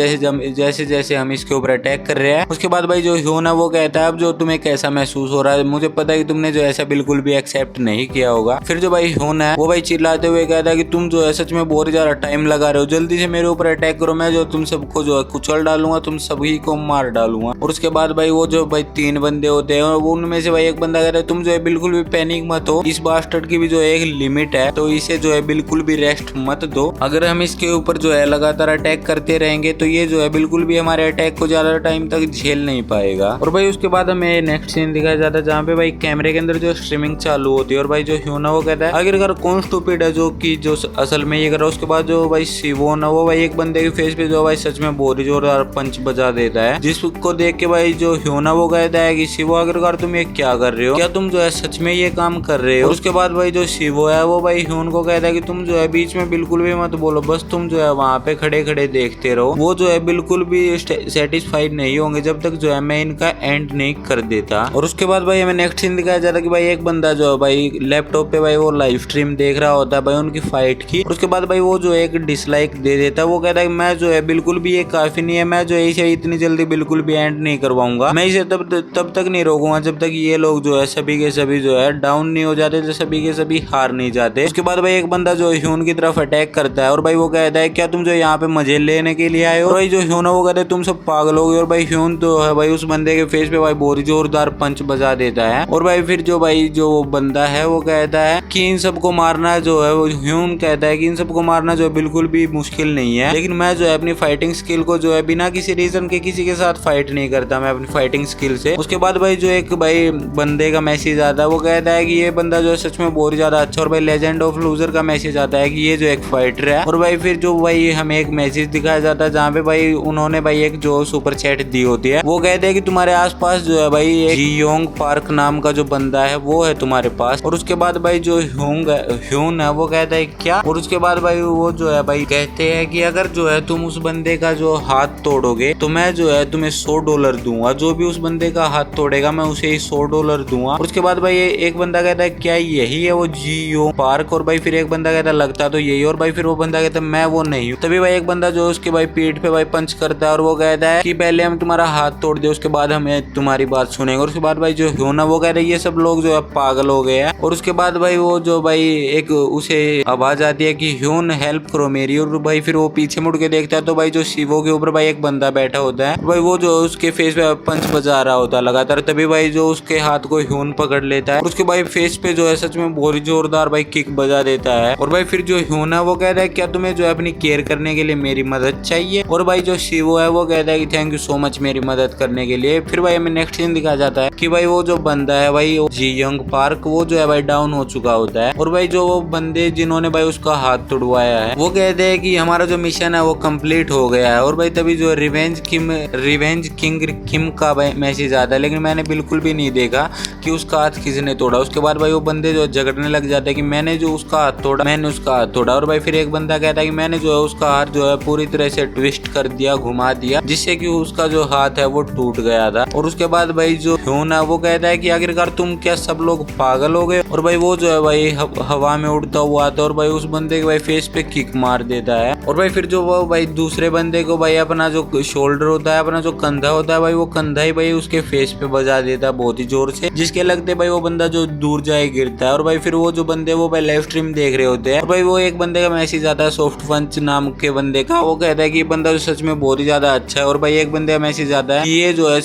जैसे जैसे हम इसके ऊपर अटैक कर रहे हैं। उसके बाद भाई जो ह्यून है वो कहता है अब जो तुम्हें कैसा महसूस हो रहा है, मुझे पता है कि तुमने जो ऐसा बिल्कुल भी एक्सेप्ट नहीं किया होगा। फिर जो भाई ह्यून है वो भाई चिल्लाते हुए कहता है कि तुम जो है सच में बहुत ज्यादा टाइम लगा रहे हो, जल्दी से मेरे ऊपर अटैक करो, मैं जो तुम सबको जो है कुचल डालूंगा, तुम सभी को मार डालूंगा। और उसके बाद भाई वो जो भाई तीन बंदे होते हैं और उनमें से भाई एक बंदा कहता है तुम जो है बिल्कुल भी पैनिक मत हो, इस बास्टर्ड की भी जो है एक लिमिट है, तो इसे जो है बिल्कुल भी रेस्ट मत दो। अगर हम इसके ऊपर जो है लगातार अटैक करते रहेंगे तो ये जो है बिल्कुल भी हमारे अटैक को ज्यादा टाइम तक झेल नहीं पाएगा। और भाई उसके बाद हमें नेक्स्ट सीन दिखाया जाता है जहाँ पे भाई कैमरे के अंदर जो स्ट्रीमिंग चालू होती है और भाई जो ह्यून है वो कहता है आखिरकार कौन स्टूपिड है जो कि जो असल में ये कर रहा है। उसके बाद जो भाई सिवोन है वो भाई एक बंदे के फेस पे जो भाई सच में बहुत ही जोरदार पंच बजा देता है, जिसको देख के भाई जो ह्यून है वो कहता है कि शिवो आखिरकार तुम ये क्या कर रहे हो, क्या तुम जो है सच में ये काम कर रहे हो। और उसके बाद भाई जो शिवो है वो भाई ह्यून को कहता है कि तुम जो है बीच में बिल्कुल भी मत बोलो, बस तुम जो है वहाँ पे खड़े खड़े देखते रहो। वो जो है बिल्कुल भी सेटिस्फाइड नहीं होंगे जब तक जो है मैं इनका एंड नहीं कर देता। और उसके बाद भाई हमें नेक्स्ट सीन दिखाया जाता है कि भाई एक बंदा जो है भाई लैपटॉप पे भाई वो लाइव स्ट्रीम देख रहा होता है भाई उनकी फाइट की। उसके बाद भाई वो जो एक डिसलाइक दे देता है, वो कहता है कि मैं जो है बिल्कुल भी ये काफी नहीं है, मैं जो है इसे इतनी जल्दी बिल्कुल भी एंड नहीं करवाऊंगा, मैं इसे तब तक नहीं रोकूंगा जब तक ये लोग जो है सभी के सभी जो है डाउन नहीं हो जाते, जो सभी के सभी हार नहीं जाते। उसके बाद भाई एक बंदा जो ह्यून की तरफ अटैक करता है और भाई वो कहता है क्या तुम जो यहाँ पे मजे लेने के लिए आए हो। भाई जो ह्यून है वो कहता है तुम सब पागल हो गए। और भाई ह्यून तो है भाई उस बंदे के फेस पे भाई बहुत जोरदार पंच बजा देता है। और भाई फिर जो भाई जो बंदा है वो कहता है कि इन सबको मारना जो है वो ह्यून कहता है कि इन सबको मारना जो है बिल्कुल भी मुश्किल नहीं है, लेकिन मैं जो है अपनी फाइटिंग स्किल को जो है बिना किसी रीजन के किसी के साथ फाइट नहीं करता, मैं अपनी फाइटिंग स्किल से। उसके बाद भाई जो एक भाई बंदे का मैसेज आता है वो कहता है कि ये बंदा जो है सच में बहुत ज्यादा अच्छा। और भाई लेजेंड ऑफ लूजर का मैसेज आता है कि ये जो एक फाइटर है। और भाई फिर जो भाई हमें एक मैसेज दिखाया जाता है जहाँ पे भाई उन्होंने भाई एक जो सुपर चैट दी होती है, वो कहते हैं कि तुम्हारे आसपास जो है भाई जीयोंग पार्क नाम का जो बंदा है वो है तुम्हारे पास। और उसके बाद भाई जो ह्यून है वो कहता है क्या। और उसके बाद भाई वो जो है भाई कहते हैं कि अगर जो है तुम उस बंदे का जो हाथ तोड़ोगे तो मैं जो है तुम्हें $100 दूंगा, जो भी उस बंदे का हाथ तोड़ेगा मैं उसे ही $100 दूंगा। और उसके बाद भाई एक बंदा कहता है क्या यही है वो जियो पार्क। और भाई फिर एक बंदा कहता है लगता तो यही। और भाई फिर वो बंदा कहता है मैं वो नहीं हूँ। तभी भाई एक बंदा जो उसके भाई पीठ पे भाई पंच करता है और वो कहता है कि पहले हम तुम्हारा हाथ तोड़ दे उसके बाद हमें तुम्हारी बात सुनेंगे। और उसके बाद भाई जो ह्यून है वो कह रहे ये सब लोग जो है पागल हो गए हैं। और उसके बाद भाई वो जो भाई एक उसे आवाज आती है कि ह्यून हेल्प करो मेरी। और भाई फिर वो पीछे मुड़ के देखता है तो भाई जो शिवो के ऊपर भाई एक बंदा बैठा होता है, भाई वो जो उसके फेस पे पंच बजा रहा होता है लगातार। तभी भाई जो उसके हाथ को ह्यून पकड़ लेता है और उसके भाई फेस पे जो है सच में बहुत जोरदार भाई किक बजा देता है। और भाई फिर जो ह्यून है वो कहता है क्या तुम्हें जो है अपनी केयर करने के लिए मेरी मदद चाहिए। और भाई जो शिवो है वो कहता है कि थैंक यू सो मच मेरी मदद करने के लिए। फिर भाई हमें नेक्स्ट सीन दिखाया जाता है कि भाई वो जो बंदा है भाई जीयोंग पार्क वो जो है भाई डाउन हो चुका होता है। और भाई जो वो बंदे जिन्होंने भाई उसका हाथ तोड़वाया है वो कहते हैं कि हमारा जो मिशन है वो कंप्लीट हो गया है। और भाई तभी जो रिवेंज किंग किम का मैसेज आता है, लेकिन मैंने बिल्कुल भी नहीं देखा कि उसका हाथ किसने तोड़ा। उसके बाद भाई वो बंदे जो झगड़ने लग जाते हैं कि मैंने जो उसका हाथ तोड़ा, मैंने उसका हाथ तोड़ा। और भाई फिर एक बंदा कहता है कि मैंने जो है उसका हाथ जो है पूरी तरह से ट्विस्ट कर दिया, घुमा दिया, जिससे कि उसका जो हाथ है वो टूट गया था। और उसके बाद भाई जो ह्यून है वो कहता है कि आखिरकार तुम क्या सब लोग पागल हो गए। और भाई वो जो है भाई हवा में उड़ता हुआ आता है और भाई उस बंदे के भाई फेस पे किक मार देता है। और भाई फिर जो वो भाई दूसरे बंदे को भाई अपना जो शोल्डर होता है, अपना जो कंधा होता है भाई, वो कंधा ही भाई उसके फेस पे बजा देता है बहुत ही जोर से, जिसके लगते भाई वो बंदा जो दूर जाए गिरता है। और भाई फिर वो जो बंदे वो भाई लाइव स्ट्रीम देख रहे होते हैं। और भाई वो एक बंदे का मैसेज आता है सॉफ्ट पंच नाम के बंदे का, वो कहता है कि ये बंदा जो सच में बहुत ही ज्यादा अच्छा है। और भाई एक बंदे का मैसेज आता है कि ये जो है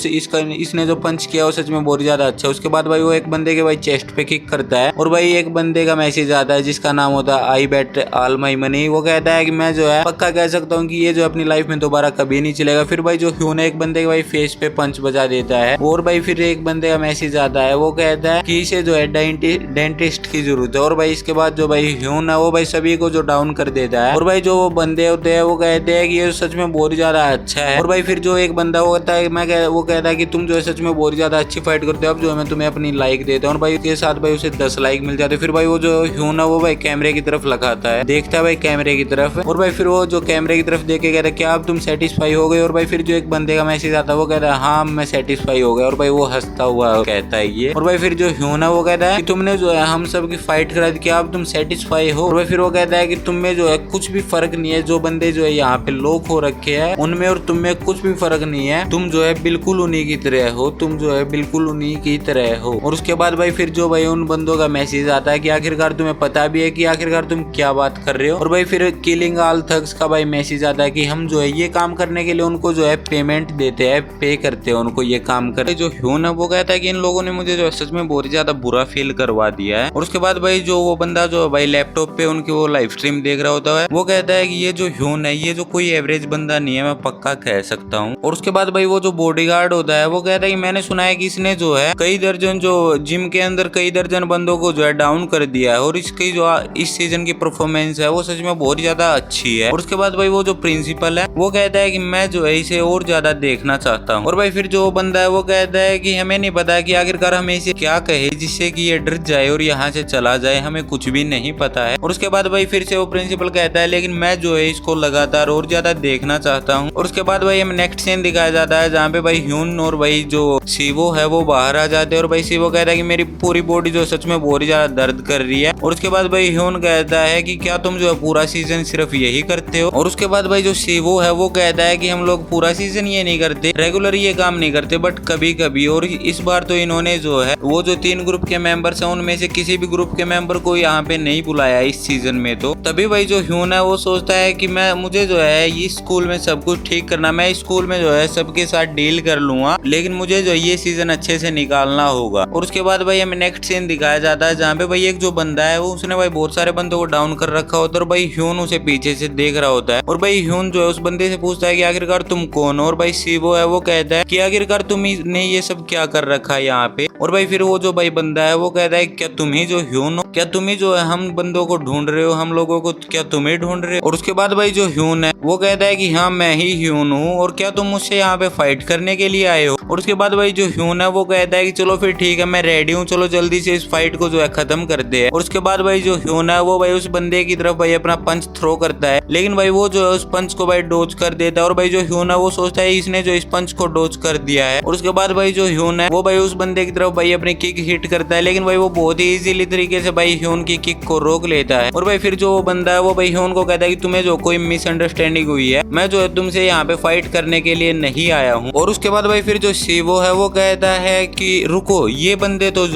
इसने जो पंच किया वो सच में बहुत ही ज्यादा अच्छा है। उसके बाद भाई वो एक बंदे के भाई चेस्ट पे किक करता है। और भाई एक बंदे का मैसेज आता है जिसका नाम होता है आई बेट ऑल माई मनी। वो कहता है कि मैं जो है पक्का कह सकता हूँ कि ये जो अपनी लाइफ में दोबारा कभी नहीं चलेगा। फिर भाई जो ह्यून एक बंदे के भाई फेस पे पंच बजा देता है। और भाई फिर एक बंदे का मैसेज आता है, वो कहता है कि इसे जो है डेंटिस्ट की जरूरत है। और भाई इसके बाद जो भाई ह्यून है वो भाई सभी को जो डाउन कर देता है। और भाई जो वो बंदे होते हैं वो कहते हैं कि ये सच में बहुत ही ज्यादा अच्छा है। और भाई फिर जो एक बंदा होता है वो कहता है कि तुम जो है सच में बहुत ही ज्यादा अच्छी फाइट करते हो, अब जो है मैं तुम्हें अपनी लाइक देता हूँ। और भाई उसके साथ भाई उसे 10 लाइक मिल जाते। फिर भाई वो जो ह्यून है वो भाई कैमरे की तरफ लगाता है, देखता है भाई कैमरे की तरफ। और भाई फिर वो जो कैमरे की तरफ देख के कहता है क्या अब तुम सेटिस्फाई हो गए। और भाई फिर जो एक बंदे का मैसेज आता है वो कहता है हाँ मैं सेटिस्फाई हो गया। और भाई वो हंसता हुआ कहता है ये। और भाई फिर जो ह्यून है वो कहता है कि तुमने जो है हम सब की फाइट करा दी, क्या अब तुम सेटिस्फाई हो। और भाई फिर वो कहता है कि तुम में जो है कुछ भी फर्क नहीं है, जो बंदे जो है यहाँ पे लोक हो रखे हैं उनमें और तुम में कुछ भी फर्क नहीं है, तुम जो है बिल्कुल उन्हीं की तरह हो, तुम जो है बिल्कुल उन्हीं की तरह हो। और उसके बाद भाई फिर जो भाई उन बंदों का मैसेज आता है कि आखिरकार तुम्हें पता भी है कि आखिरकार तुम क्या बात कर रहे हो। और भाई फिर किलिंग ऑल थग्स का भाई मैसेज आता है कि हम जो है ये काम करने के लिए उनको जो है पेमेंट देते हैं, पे करते हैं उनको ये काम करते। जो ह्यून है वो कहता है कि इन लोगों ने मुझे जो है सच में बहुत ही ज्यादा बुरा फील करवा दिया है। और उसके बाद भाई जो वो बंदा जो भाई लैपटॉप पे उनकी वो लाइव स्ट्रीम देख रहा होता है वो कहता है कि ये जो ह्यून है ये जो कोई एवरेज बंदा नहीं है, मैं पक्का कह सकता हूँ। और उसके बाद भाई वो जो बॉडीगार्ड होता है वो कहता है कि मैंने सुना है कि इसने जो है कई दर्जन जो जिम के अंदर कई दर्जन बंदों को जो है डाउन कर दिया है और इसकी जो इस सीजन की परफॉर्मेंस है वो सच में बहुत ही ज्यादा अच्छी है। और उसके बाद भाई वो जो प्रिंसिपल है वो कहता है कि मैं जो है इसे और ज्यादा देखना चाहता हूँ। और भाई फिर जो बंदा है वो कहता है कि हमें नहीं पता कि आखिरकार हमें इसे क्या कहे जिससे कि ये डर जाए और यहाँ से चला जाए, हमें कुछ भी नहीं पता है। और उसके बाद भाई फिर से वो प्रिंसिपल कहता है लेकिन मैं जो है इसको लगातार और ज्यादा देखना चाहता हूँ। और उसके बाद भाई हमें नेक्स्ट सीन दिखाया जाता है जहाँ पे भाई ह्यून और भाई जो शिवो है वो बाहर आ जाते हैं। और भाई शिवो कहता है कि मेरी पूरी बॉडी जो सच में बहुत ही ज्यादा दर्द कर रही है। और उसके बाद भाई ह्यून कहता है कि क्या तुम जो है पूरा सीजन सिर्फ यही करते हो। और उसके बाद भाई जो शिवो है वो कहता है कि हम लोग पूरा सीजन ये नहीं करते, रेगुलर ये काम नहीं करते, बट कभी कभी। और इस बार तो इन्होंने जो है वो जो 3 ग्रुप के मेंबर्स हैं उनमें से किसी भी ग्रुप के मेंबर को यहाँ पे नहीं बुलाया इस सीजन में। तो तभी भाई जो ह्यून है वो सोचता है कि मुझे जो है इस स्कूल में सब कुछ ठीक करना, मैं स्कूल में जो है सबके साथ डील कर लूंगा, लेकिन मुझे जो ये सीजन अच्छे से निकालना होगा। और उसके बाद भाई हमें नेक्स्ट सीन दिखाया जाता है जहाँ पे भाई एक जो बंदा है वो उसने भाई बहुत सारे बंदों को डाउन कर रखा होता है और भाई ह्यून उसे पीछे से देख रहा होता है। और भाई ह्यून जो है उस बंदे से पूछता है कि आखिरकार तुम कौन हो। और भाई शिवो है वो कहता है कि आखिरकार तुमने ये सब क्या कर रखा है यहाँ पे। और भाई फिर वो जो भाई बंदा है वो कहता है क्या तुम ही जो ह्यून हो, क्या तुम ही जो है हम बंदों को ढूंढ रहे हो, हम लोगों को क्या तुम ही ढूंढ रहे हो। और उसके बाद भाई जो ह्यून है वो कहता है कि हाँ मैं ही ह्यून हूँ और क्या तुम मुझसे यहाँ पे फाइट करने के लिए आए हो। और उसके बाद भाई जो ह्यून है वो कहता है कि चलो फिर ठीक है मैं रेडी हूँ, चलो जल्दी से इस फाइट को जो है खत्म करते हैं। और उसके बाद भाई जो ह्यून है वो भाई उस बंदे की तरफ भाई अपना पंच थ्रो करता है, लेकिन भाई वो जो है उस पंच को भाई डोज कर देता है। और भाई जो ह्यून है वो सोचता है इसने जो इस पंच को डोज कर दिया है। और उसके बाद भाई जो ह्यून है वो भाई उस बंदे की तरफ भाई अपनी किक हिट करता है, लेकिन भाई वो बहुत ही इजीली तरीके से भाई ह्यून की किक को रोक लेता है। और भाई फिर जो वो बंदा है वो भाई ह्यून को कहता है कि तुम्हें जो कोई मिसअंडरस्टैंडिंग हुई है, मैं जो है तुमसे यहाँ पे फाइट करने के लिए नहीं आया हूँ। और उसके बाद भाई फिर जो शिवो है वो कहता है कि रुको, ये बंदे तो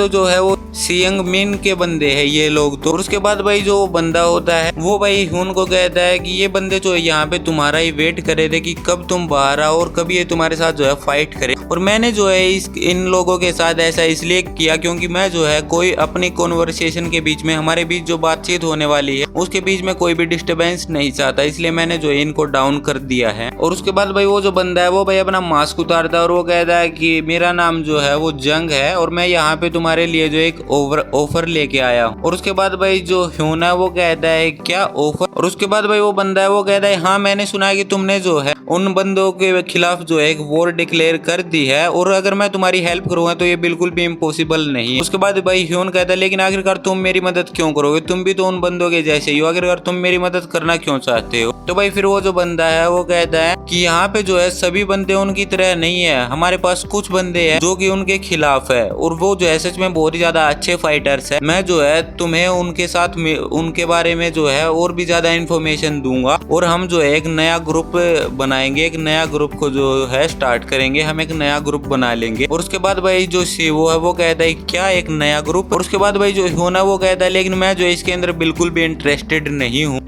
जो है वो सियंग मिन के बंदे हैं ये लोग तो। और उसके बाद भाई जो बंदा होता है वो भाई ह्यून को कहता है कि ये बंदे जो है यहाँ पे तुम्हारा ही वेट करे थे कि कब तुम बाहर आओ और कब ये तुम्हारे साथ जो है फाइट करे। और मैंने जो है इन लोगों के साथ ऐसा इसलिए किया क्योंकि मैं जो है कोई अपनी कॉन्वर्सेशन के बीच में, हमारे बीच जो बातचीत होने वाली है उसके बीच में कोई भी डिस्टर्बेंस नहीं चाहता, इसलिए मैंने जो है इनको डाउन कर दिया है। और उसके बाद भाई वो जो बंदा है वो भाई अपना मास्क उतारता है और वो कहता है कि मेरा नाम जो है वो जंग है और मैं यहाँ पे तुम्हारे लिए जो एक ऑफर लेके आया हूँ। और उसके बाद भाई जो ह्यून है वो कहता है क्या ऑफर। और उसके बाद भाई वो बंदा है वो कहता है हाँ मैंने सुना है कि तुमने जो है उन बंदों के खिलाफ जो है एक वॉर डिक्लेयर कर दी है और अगर मैं तुम्हारी हेल्प करूंगा तो ये बिल्कुल भी इम्पॉसिबल नहीं है। उसके बाद भाई ह्यून कहता है लेकिन आखिरकार तुम मेरी मदद क्यों करोगे, तुम भी तो उन बंदों के जैसे ही हो, आखिरकार तुम मेरी मदद करना क्यों चाहते हो। तो भाई फिर वो जो बंदा है वो कहता है कि यहाँ पे जो है सभी बंदे उनकी तरह नहीं है, हमारे पास कुछ बंदे हैं जो कि उनके खिलाफ है और वो जो है सच में बहुत ही ज्यादा अच्छे फाइटर्स है। मैं जो है तुम्हें उनके साथ उनके बारे में जो है और भी ज्यादा इन्फॉर्मेशन दूंगा और हम जो है एक नया ग्रुप बनाएंगे, एक नया ग्रुप को जो है स्टार्ट करेंगे, हम एक नया ग्रुप बना लेंगे। और उसके बाद भाई जो शिवो है वो कहता है क्या एक नया ग्रुप। और उसके बाद भाई जो ह्यून है वो कहता है लेकिन मैं जो इसके अंदर बिल्कुल भी इंटरेस्टेड नहीं हूँ,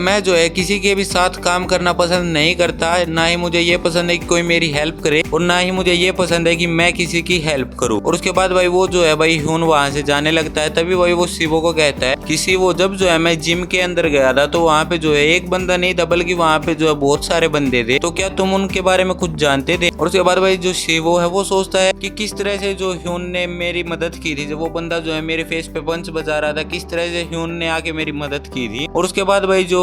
मैं जो है किसी के भी साथ काम करना पसंद नहीं करता, ना ही मुझे ये पसंद है कि कोई मेरी हेल्प करे और ना ही मुझे ये पसंद है कि मैं किसी की हेल्प करूँ। और उसके बाद भाई वो जो है भाई ह्यून वहां से जाने लगता है। तभी भाई वो शिवो को कहता है कि शिवो जब जो है मैं जिम के अंदर गया था तो वहाँ पे जो है एक बंदा नहीं था बल्कि वहाँ पे जो है बहुत सारे बंदे थे, तो क्या तुम उनके बारे में कुछ जानते थे। और उसके बाद भाई जो शिवो है वो सोचता है कि किस तरह से जो ह्यून ने मेरी मदद की थी, जब वो बंदा जो है मेरे फेस पे पंच बजा रहा था, किस तरह से ह्यून ने आके मेरी मदद की थी। और उसके बाद भाई जो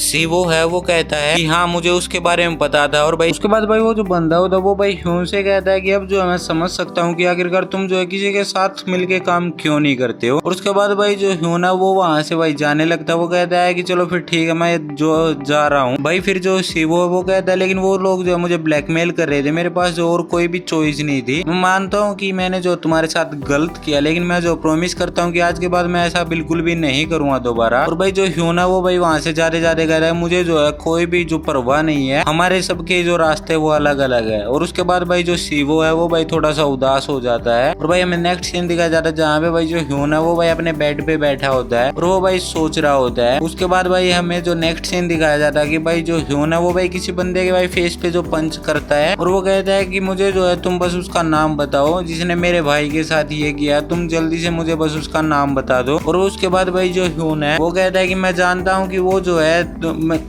शिवो है वो कहता है कि हाँ मुझे उसके बारे में पता था। और भाई उसके बाद भाई वो जो बंदा होता है वो भाई ह्यून से कहता है कि अब जो है मैं समझ सकता हूँ कि आखिरकार तुम जो है किसी के साथ मिलके काम क्यों नहीं करते हो। और उसके बाद भाई जो ह्यून है वो वहां से भाई जाने लगता है। वो कहता है कि चलो फिर ठीक है मैं जो जा रहा हूँ। भाई फिर जो शिवो है वो कहता है लेकिन वो लोग जो है मुझे ब्लैकमेल कर रहे थे, मेरे पास जो और कोई भी चॉइस नहीं थी। मैं मानता हूँ कि मैंने जो तुम्हारे साथ गलत किया, लेकिन मैं जो प्रॉमिस करता हूँ कि आज के बाद मैं ऐसा बिल्कुल भी नहीं करूंगा दोबारा। और भाई जो ह्यून है वो भाई वहां से जाते जाते कहता है मुझे जो है कोई भी जो परवाह नहीं है, हमारे सबके जो रास्ते वो अलग अलग है। और उसके बाद भाई जो शिवो है वो भाई थोड़ा सा उदास हो जाता है। और भाई हमें नेक्स्ट सीन दिखाया जाता है जहाँ पे भाई जो ह्यून है वो भाई अपने बेड पे बैठा होता है और वो भाई सोच रहा होता है। उसके बाद भाई हमें जो नेक्स्ट सीन दिखाया जाता है कि भाई जो ह्यून है वो भाई किसी बंदे के भाई फेस पे जो पंच करता है और वो कहता है कि मुझे जो है तुम बस उसका नाम बताओ जिसने मेरे भाई के साथ ये किया, तुम जल्दी से मुझे बस उसका नाम बता दो। और उसके बाद भाई जो ह्यून है वो कहता है कि मैं जानता हूँ कि वो जो है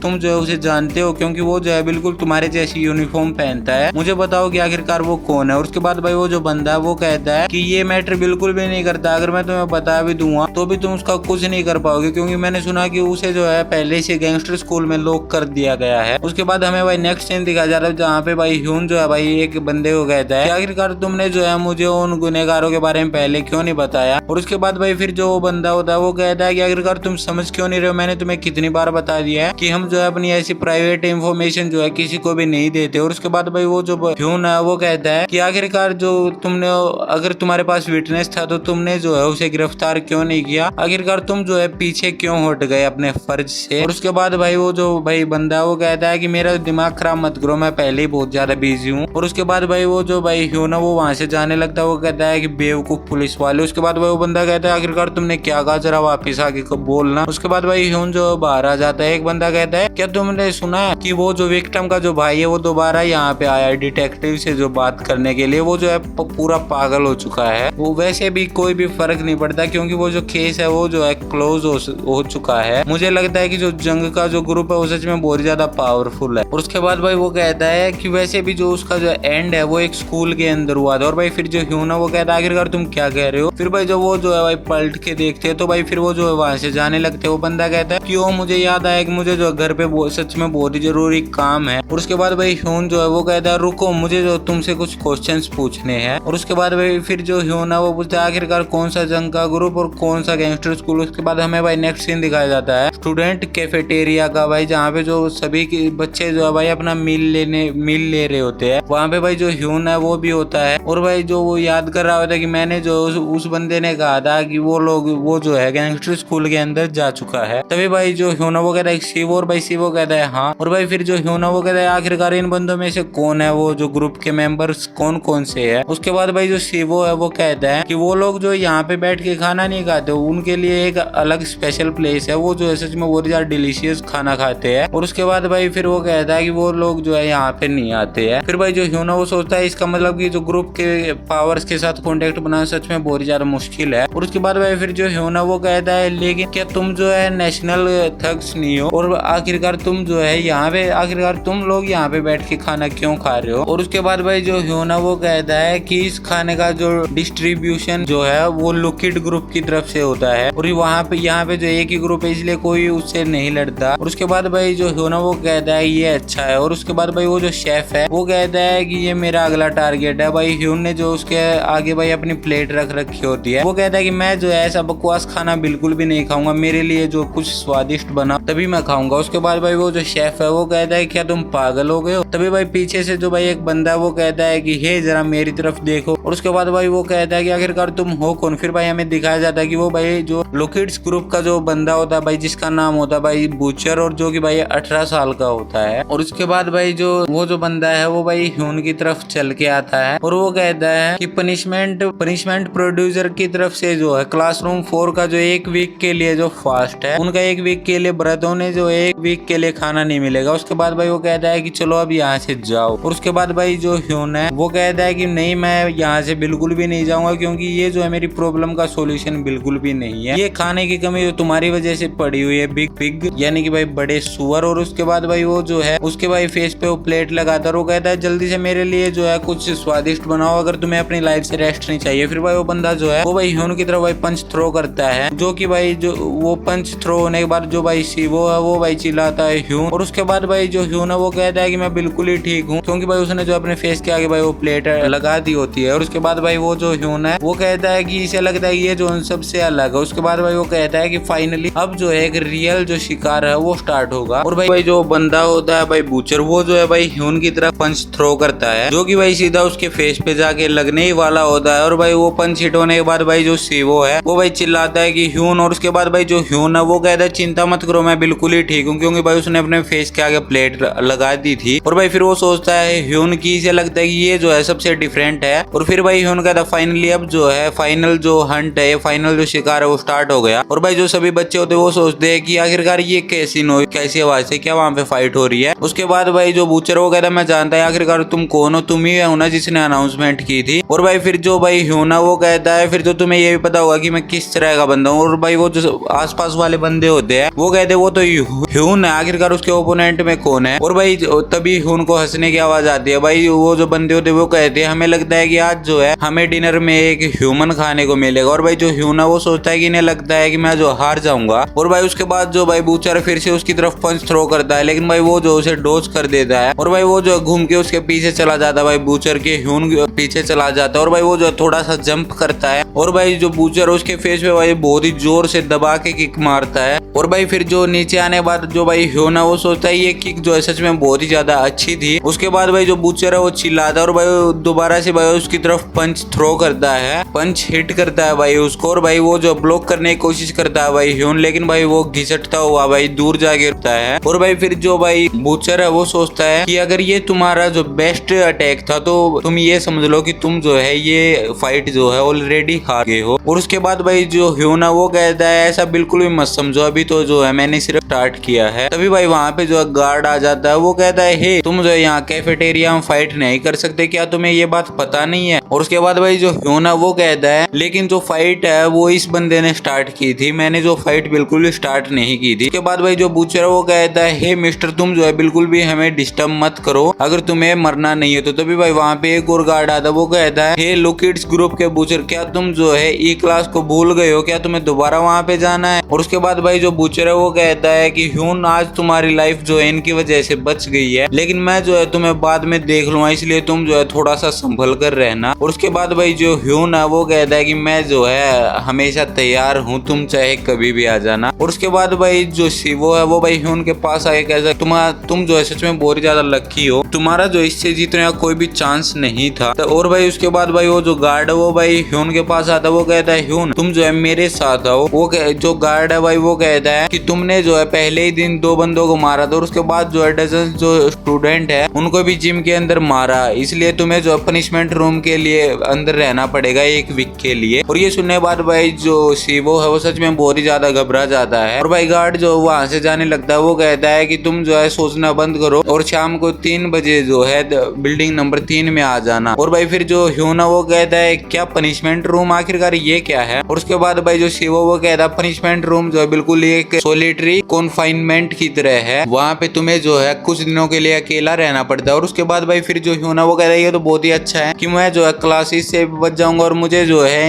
तुम जो है उसे जानते हो क्योंकि वो जो है बिल्कुल तुम्हारे जैसी यूनिफॉर्म पहनता है, मुझे बताओ कि आखिरकार वो कौन है। और उसके बाद भाई वो जो बंदा है वो कहता है कि ये मैटर बिल्कुल भी नहीं करता, अगर मैं तुम्हें बता भी दूंगा तो भी तुम उसका कुछ नहीं कर पाओगे क्योंकि मैंने सुना कि उसे जो है पहले से गैंगस्टर स्कूल में लॉक कर दिया गया है। उसके बाद हमें भाई नेक्स्ट सीन दिखाया जा रहा है जहाँ पे भाई ह्यून जो है भाई एक बंदे को कहता है कि आखिरकार तुमने जो है मुझे उन गुनहगारों के बारे में पहले क्यों नहीं बताया। और उसके बाद भाई फिर जो बंदा होता है वो कहता है कि आखिरकार तुम समझ क्यों नहीं रहे हो, मैंने तुम्हें कितनी बार बता दिया है कि हम जो है अपनी ऐसी प्राइवेट इंफॉर्मेशन जो है किसी को भी नहीं देते। और उसके बाद भाई वो जो ह्यून है वो कहता है कि आखिरकार जो तुमने अगर तुम्हारे पास विटनेस था तो तुमने जो है उसे गिरफ्तार क्यों नहीं किया, आखिरकार तुम जो है पीछे क्यों हट गए अपने फर्ज से। और उसके बाद भाई वो जो भाई बंदा वो कहता है कि मेरा दिमाग खराब मत करो, मैं पहले ही बहुत ज्यादा बिजी हूँ। और उसके बाद भाई वो जो भाई ह्यून है वो वहां से जाने लगता है। वो कहता है कि बेवकूफ पुलिस वाले। उसके बाद भाई वो बंदा कहता है आखिरकार तुमने क्या कहा, जरा वापिस आके बोलना। उसके बाद भाई ह्यून जो बाहर आ जाता है। एक बंदा कहता है क्या तुमने सुना है कि वो जो विक्टिम का जो भाई है वो दोबारा यहाँ पे आया डिटेक्टिव से जो बात करने के लिए, वो जो है पूरा पागल हो चुका है। वो वैसे भी कोई भी फर्क नहीं पड़ता क्योंकि वो जो केस है वो जो है क्लोज हो चुका है। मुझे लगता है कि जो जंग का जो ग्रुप है वो सच में बहुत ज्यादा पावरफुल है। और उसके बाद भाई वो कहता है कि वैसे भी जो उसका जो एंड है वो एक स्कूल के अंदर हुआ था। और भाई फिर जो ह्यून है वो कहता है आखिरकार तुम क्या कह रहे हो। फिर भाई जो वो जो है भाई पलट के देखते हैं तो भाई फिर वो जो है वहां से जाने लगते हैं। वो बंदा कहता है क्यों, मुझे याद आया कि मुझे जो घर पे सच में बहुत ही जरूरी काम है। और उसके बाद भाई ह्यून जो है वो कहता है रुको, मुझे जो तुमसे कुछ क्वेश्चंस पूछने हैं। और उसके बाद भाई फिर जो ह्यून है वो पूछता है आखिरकार कौन सा जंग का ग्रुप और कौन सा गैंगस्टर स्कूल। उसके बाद हमें भाई नेक्स्ट सीन दिखाया जाता है स्टूडेंट कैफेटेरिया का भाई, जहाँ पे जो सभी के बच्चे जो है भाई अपना मील ले रहे होते हैं। वहाँ पे भाई जो ह्यून है वो भी होता है। और भाई जो वो याद कर रहा होता है कि मैंने जो उस बंदे ने कहा था कि वो जो है गैंगस्टर स्कूल के अंदर जा चुका है। तभी भाई जो ह्यून है वो कहता है शिवो। और भाई शिवो कहता है हाँ। और भाई फिर जो ह्यून है वो कहता है आखिरकार इन बंदों में से कौन है वो जो ग्रुप के मेंबर्स कौन कौन से है। उसके बाद भाई जो शिवो है वो कहता है कि वो लोग जो यहाँ पे बैठ के खाना नहीं खाते, उनके लिए एक अलग स्पेशल प्लेस है, वो जो है सच में बहुत ज्यादा डिलीशियस खाना खाते हैं। और उसके बाद भाई फिर वो कहता है कि वो लोग जो है यहाँ पे नहीं आते हैं। फिर भाई जो ह्यून है वो सोचता है इसका मतलब कि जो ग्रुप के पावर्स के साथ कॉन्टेक्ट बनाना सच में बहुत ज्यादा मुश्किल है। और उसके बाद भाई फिर जो ह्यून है वो कहता है लेकिन क्या तुम जो है नेशनल थग्स नहीं हो, और आखिरकार तुम जो है यहाँ पे आखिरकार तुम लोग यहाँ पे बैठ के खाना क्यों खा रहे हो। और उसके बाद भाई जो ह्यून है वो कहता है कि इस खाने का जो डिस्ट्रीब्यूशन जो है वो लुकिड ग्रुप की तरफ से होता है और यहाँ पे जो एक ही ग्रुप है इसलिए कोई उससे नहीं लड़ता। और उसके बाद भाई जो ह्यून वो कहता है ये अच्छा है। और उसके बाद भाई वो जो शेफ है वो कहता है कि ये मेरा अगला टारगेट है। भाई ह्यून ने जो उसके आगे भाई अपनी प्लेट रख रखी होती है वो कहता है कि मैं जो है ऐसा बकवास खाना बिल्कुल भी नहीं खाऊंगा, मेरे लिए जो कुछ स्वादिष्ट बना तभी मैं खाऊंगा। उसके बाद भाई वो जो शेफ है वो कहता है क्या तुम पागल हो गए हो। तभी भाई पीछे से जो भाई एक बंदा है वो कहता है कि हे जरा मेरी तरफ देखो। और उसके बाद भाई वो कहता है कि आखिरकार तुम हो कौन। फिर भाई हमें दिखाया जाता है कि वो भाई जो लुकिड्स ग्रुप का जो बंदा होता है भाई जिसका नाम होता है भाई बूचर और जो कि भाई 18 साल का होता है। और उसके बाद भाई जो वो जो बंदा है वो भाई ह्यून की तरफ चल के आता है और वो कहता है कि पनिशमेंट प्रोड्यूसर की तरफ से जो है क्लासरूम 4 का जो एक वीक के लिए जो फास्ट है उनका एक वीक के लिए व्रतों ने जो एक वीक के लिए खाना नहीं मिलेगा। उसके बाद भाई वो कहता है कि चलो अब यहाँ से जाओ। और उसके बाद भाई जो ह्यून है वो कहता है कि नहीं मैं यहाँ से बिल्कुल भी नहीं जाऊंगा क्योंकि ये जो है मेरी प्रॉब्लम का सॉल्यूशन बिल्कुल भी नहीं है। ये खाने की कमी जो तुम्हारी वजह से पड़ी हुई है बिग यानी कि भाई बड़े सुअर। और उसके बाद भाई वो जो है उसके भाई फेस पे वो प्लेट लगाता है और वो कहता है जल्दी से मेरे लिए जो है कुछ स्वादिष्ट बनाओ अगर तुम्हें अपनी लाइफ से रेस्ट नहीं चाहिए। फिर भाई वो बंदा जो है वो भाई ह्यून की तरफ भाई पंच थ्रो करता है जो कि भाई जो वो पंच थ्रो होने के बाद जो भाई सीवो है वो भाई चिल्लाता है ह्यून। और उसके बाद भाई जो ह्यून है वो कहता है कि मैं बिल्कुल ही ठीक हूँ क्योंकि भाई उसने जो अपने फेस के आगे भाई वो प्लेट लगा दी होती है। और उसके बाद भाई वो जो ह्यून है वो कहता है कि इसे लगता है ये जो उन सबसे अलग है। उसके बाद भाई वो कहता है कि फाइनली अब जो है एक रियल जो शिकार है वो स्टार्ट होगा। और भाई जो बंदा होता है भाई बूचर वो जो है भाई ह्यून की तरफ पंच थ्रो करता है जो कि भाई सीधा उसके फेस पे जाके लगने ही वाला होता है। और भाई वो पंच हिट होने के बाद भाई जो सीवो है वो भाई चिल्लाता है कि ह्यून। और उसके बाद भाई जो ह्यून है वो कहता है चिंता मत करो मैं बिल्कुल ही ठीक हूँ क्योंकि भाई उसने अपने फेस के आगे प्लेट लगा दी थी। और भाई फिर वो सोचता है ह्यून की इसे लगता है कि ये जो है सबसे डिफरेंट है। और फिर भाई ह्यून कहता है फाइनली अब जो है फाइनल जो हंट है फाइनल जो शिकार है वो स्टार्ट हो गया। और भाई जो सभी बच्चे होते हैं वो सोचते हैं कि आखिरकार ये कैसी आवाज से क्या वहाँ पे फाइट हो रही है। उसके बाद भाई जो बूचर वो कहता है मैं जानता है आखिरकार तुम कौन हो, तुम ही हो ना जिसने अनाउंसमेंट की थी। और भाई फिर जो भाई ह्यून है वो कहता है फिर तो तुम्हें ये भी पता होगा कि मैं किस तरह का बंदा हूँ। और भाई वो जो आसपास वाले बंदे होते हैं वो कहते हैं वो तो ह्यून है, आखिरकार उसके ओपोनेंट में कौन है। और भाई तभी ह्यून को हंसने की आवाज आती है। भाई वो जो बंदे होते हैं वो कहते हैं हमें लगता है कि आज जो है हमें डिनर में एक ह्यूमन खाने को मिलेगा। और भाई जो ह्यून है वो सोचता है कि इन्हें लगता है कि मैं जो हार जाऊंगा। और भाई उसके बाद जो भाई बूचर फिर से उसकी तरफ पंच थ्रो करता है लेकिन भाई वो जो उसे डोज कर देता है। और भाई वो जो घूम के उसके पीछे चला जाता है भाई बूचर के ह्यून पीछे चला जाता है। और भाई वो जो थोड़ा सा जंप करता है और भाई जो बूचर उसके फेस पे भाई बहुत ही जोर से दबा के किक मारता है। और भाई फिर जो नीचे आने के बाद जो भाई ह्यून है वो सोचता है ये किक जो है सच में बहुत ही ज्यादा अच्छी थी। उसके बाद भाई जो बूचर है वो चिल्लाता है और भाई दोबारा से भाई उसकी तरफ पंच थ्रो करता है, पंच हिट करता है भाई उसको। और भाई वो जो ब्लॉक करने की कोशिश करता है भाई ह्यून लेकिन भाई वो घिसटता हुआ भाई दूर जा गिरता है। और भाई फिर जो भाई बूचर है वो सोचता है कि अगर ये तुम्हारा जो बेस्ट अटैक था तो तुम ये समझ लो कि तुम जो है ये फाइट जो है ऑलरेडी हार गए हो। और उसके बाद भाई जो ह्यून है वो कहता है ऐसा बिल्कुल भी मत समझो, अभी तो जो है मैंने सिर्फ स्टार्ट किया है। तभी भाई वहाँ पे जो गार्ड आ जाता है वो कहता है हे तुम जो है यहाँ कैफेटेरिया में फाइट नहीं कर सकते, क्या तुम्हें ये बात पता नहीं है। और उसके बाद भाई जो ह्यून है वो कहता है लेकिन जो फाइट है वो इस बंदे ने स्टार्ट की थी, मैंने जो फाइट बिल्कुल भी स्टार्ट नहीं की थी। उसके बाद भाई जो बूचर है वो कहता है हे मिस्टर तुम जो है बिल्कुल भी हमें डिस्टर्ब मत करो, अगर तुम्हें मरना नहीं है तो। तभी भाई वहाँ पे एक और गार्ड आता है वो कहता है हे लुकिड्स ग्रुप के बूचर क्या तुम जो है ई क्लास को भूल गए हो, क्या तुम्हें दोबारा वहाँ पे जाना है। और उसके बाद भाई जो बूचर है वो कहता है कि ह्यून आज तुम्हारी लाइफ जो है इनकी वजह से बच गई है लेकिन मैं जो है तुम्हें बाद में देख लूंगा, इसलिए तुम जो है थोड़ा सा संभल कर रहना। और उसके बाद भाई जो ह्यून है वो कहता है कि मैं जो है हमेशा तैयार हूँ, तुम चाहे कभी भी आ जाना। और उसके बाद भाई जो शिवो है वो भाई ह्यून के पास आके कहता है तुम जो है सच में बहुत ज्यादा लकी हो, तुम्हारा जो इससे जीतने का कोई भी चांस नहीं था। और भाई उसके बाद भाई वो जो गार्ड है वो भाई ह्यून के पास आता है वो कहता है ह्यून तुम जो है मेरे साथ आओ। वो जो गार्ड है भाई वो कहता है कि तुमने जो है पहले ही दिन 2 बंदों को मारा था और उसके बाद जो है डजन जो स्टूडेंट है उनको भी जिम के अंदर मारा, इसलिए तुम्हें जो पनिशमेंट रूम के लिए अंदर रहना पड़ेगा 1 वीक के लिए। और ये सुनने के बाद भाई जो शिवो है वो सच में बहुत ही ज्यादा घबरा जाता है। और भाई गार्ड जो वहां से जाने लगता है वो कहता है कि तुम जो है सोचना बंद करो और शाम को 3 बजे जो है बिल्डिंग नंबर 3 में आ जाना। और भाई फिर जो ह्यून है वो कहता है क्या पनिशमेंट रूम, आखिरकार ये क्या है। और उसके बाद भाई जो शिवो वो कहता है पनिशमेंट रूम जो है बिल्कुल एक सोलिटरी कॉन्फाइनमेंट की तरह है, वहाँ पे तुम्हें जो है कुछ दिनों के लिए अकेला रहना पड़ता है। और उसके बाद भाई फिर जो ह्यून है वो कहता है ये तो बहुत ही अच्छा है कि मैं जो है क्लासेस से बच जाऊंगा और मुझे जो जो है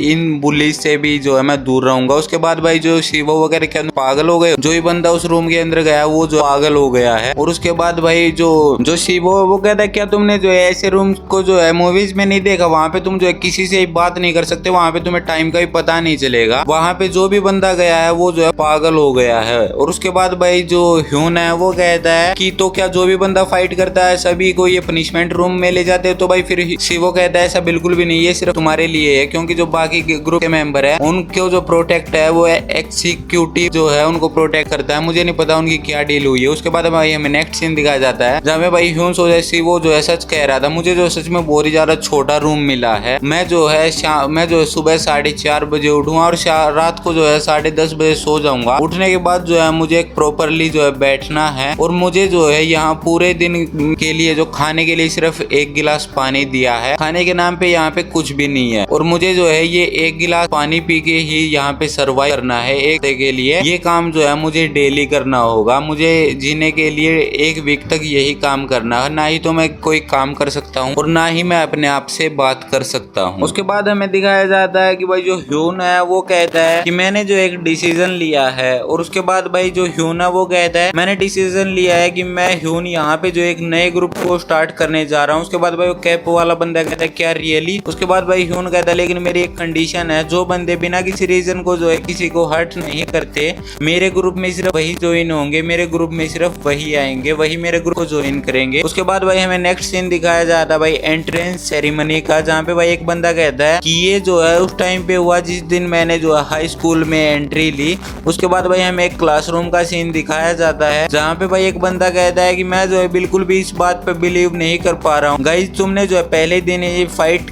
इन बुलीज से भी जो है मैं दूर रहूंगा। उसके बाद भाई जो शिवो वगैरह के अंदर पागल हो गए, जो ही बंदा उस रूम के अंदर गया वो जो पागल हो गया है। और उसके बाद भाई जो शिवो वो कहता है क्या तुमने जो है ऐसे रूम को जो है मूवीज में नहीं देखा, वहाँ पे तुम जो है किसी से बात नहीं कर सकते, वहाँ पे तुम्हें टाइम का भी पता नहीं चलेगा। वहाँ पे जो भी बंदा गया है वो जो है पागल हो गया है। और उसके बाद भाई जो ह्यून है वो कहता है कि तो क्या जो भी बंदा फाइट करता है सभी को ये पनिशमेंट रूम में ले जाते हैं? तो भाई फिर शिवो कहता है ऐसा बिल्कुल भी नहीं, ये सिर्फ तुम्हारे लिए है, क्योंकि जो बाकी ग्रुप के मेंबर है उनको जो प्रोटेक्ट है वो एग्जीक्यूटिव जो है उनको प्रोटेक्ट करता है। मुझे नहीं पता उनकी क्या डील हुई है। उसके बाद भाई हमें नेक्स्ट सीन दिखाया जाता है जहाँ पे भाई ह्यून सो जाए शिवो जो है सच कह रहा था, मुझे जो सच में बहुत ही ज्यादा छोटा रूम मिला है। मैं जो है सुबह 4:30 बजे उठूंगा और रात को जो है 10:30 बजे सो जाऊंगा। उठने के बाद जो है मुझे एक प्रॉपरली जो है बैठना है और मुझे जो है यहाँ पूरे दिन के लिए जो खाने के लिए सिर्फ 1 गिलास पानी दिया है। खाने के नाम पे यहाँ पे कुछ भी नहीं है और मुझे जो है ये 1 गिलास पानी पी के ही यहाँ पे सर्वाइव करना है एक दिन के लिए। ये काम जो है मुझे डेली करना होगा। मुझे जीने के लिए 1 वीक तक यही काम करना है, ना ही तो मैं कोई काम कर सकता हूँ और ना ही मैं अपने आप से बात कर सकता हूँ। उसके बाद हमें दिखाया जाता है कि भाई जो ह्यून है वो कहता है कि मैंने जो एक डिसीजन लिया है। और उसके बाद भाई जो ह्यून है वो कहता है मैंने डिसीजन लिया है कि मैं ह्यून यहाँ पे जो एक नए ग्रुप को स्टार्ट करने जा रहा हूँ। उसके बाद भाई वो कैप वाला बंदा कहता है क्या रियली? उसके बाद भाई ह्यून कहता है लेकिन मेरी एक कंडीशन है, जो बंदे बिना किसी रीजन को जो है किसी को हर्ट नहीं करते मेरे ग्रुप में सिर्फ वही ज्वाइन होंगे, मेरे ग्रुप में सिर्फ वही आएंगे, वही मेरे ग्रुप को ज्वाइन करेंगे। उसके बाद भाई हमें नेक्स्ट सीन दिखाया जाता है भाई एंट्रेंस सेरेमनी का, जहाँ पे भाई एक बंदा कहता है कि ये जो है उस टाइम पे हुआ जिस दिन मैंने जो है हाई स्कूल में एंट्री ली। उसके बाद भाई हमें एक क्लासरूम का सीन दिखाया जाता है जहाँ पे भाई एक बंदा कहता है कि मैं जो है बिल्कुल भी इस बात पे बिलीव नहीं कर पा रहा हूँ। गाइस तुमने जो है पहले दिन ही फाइट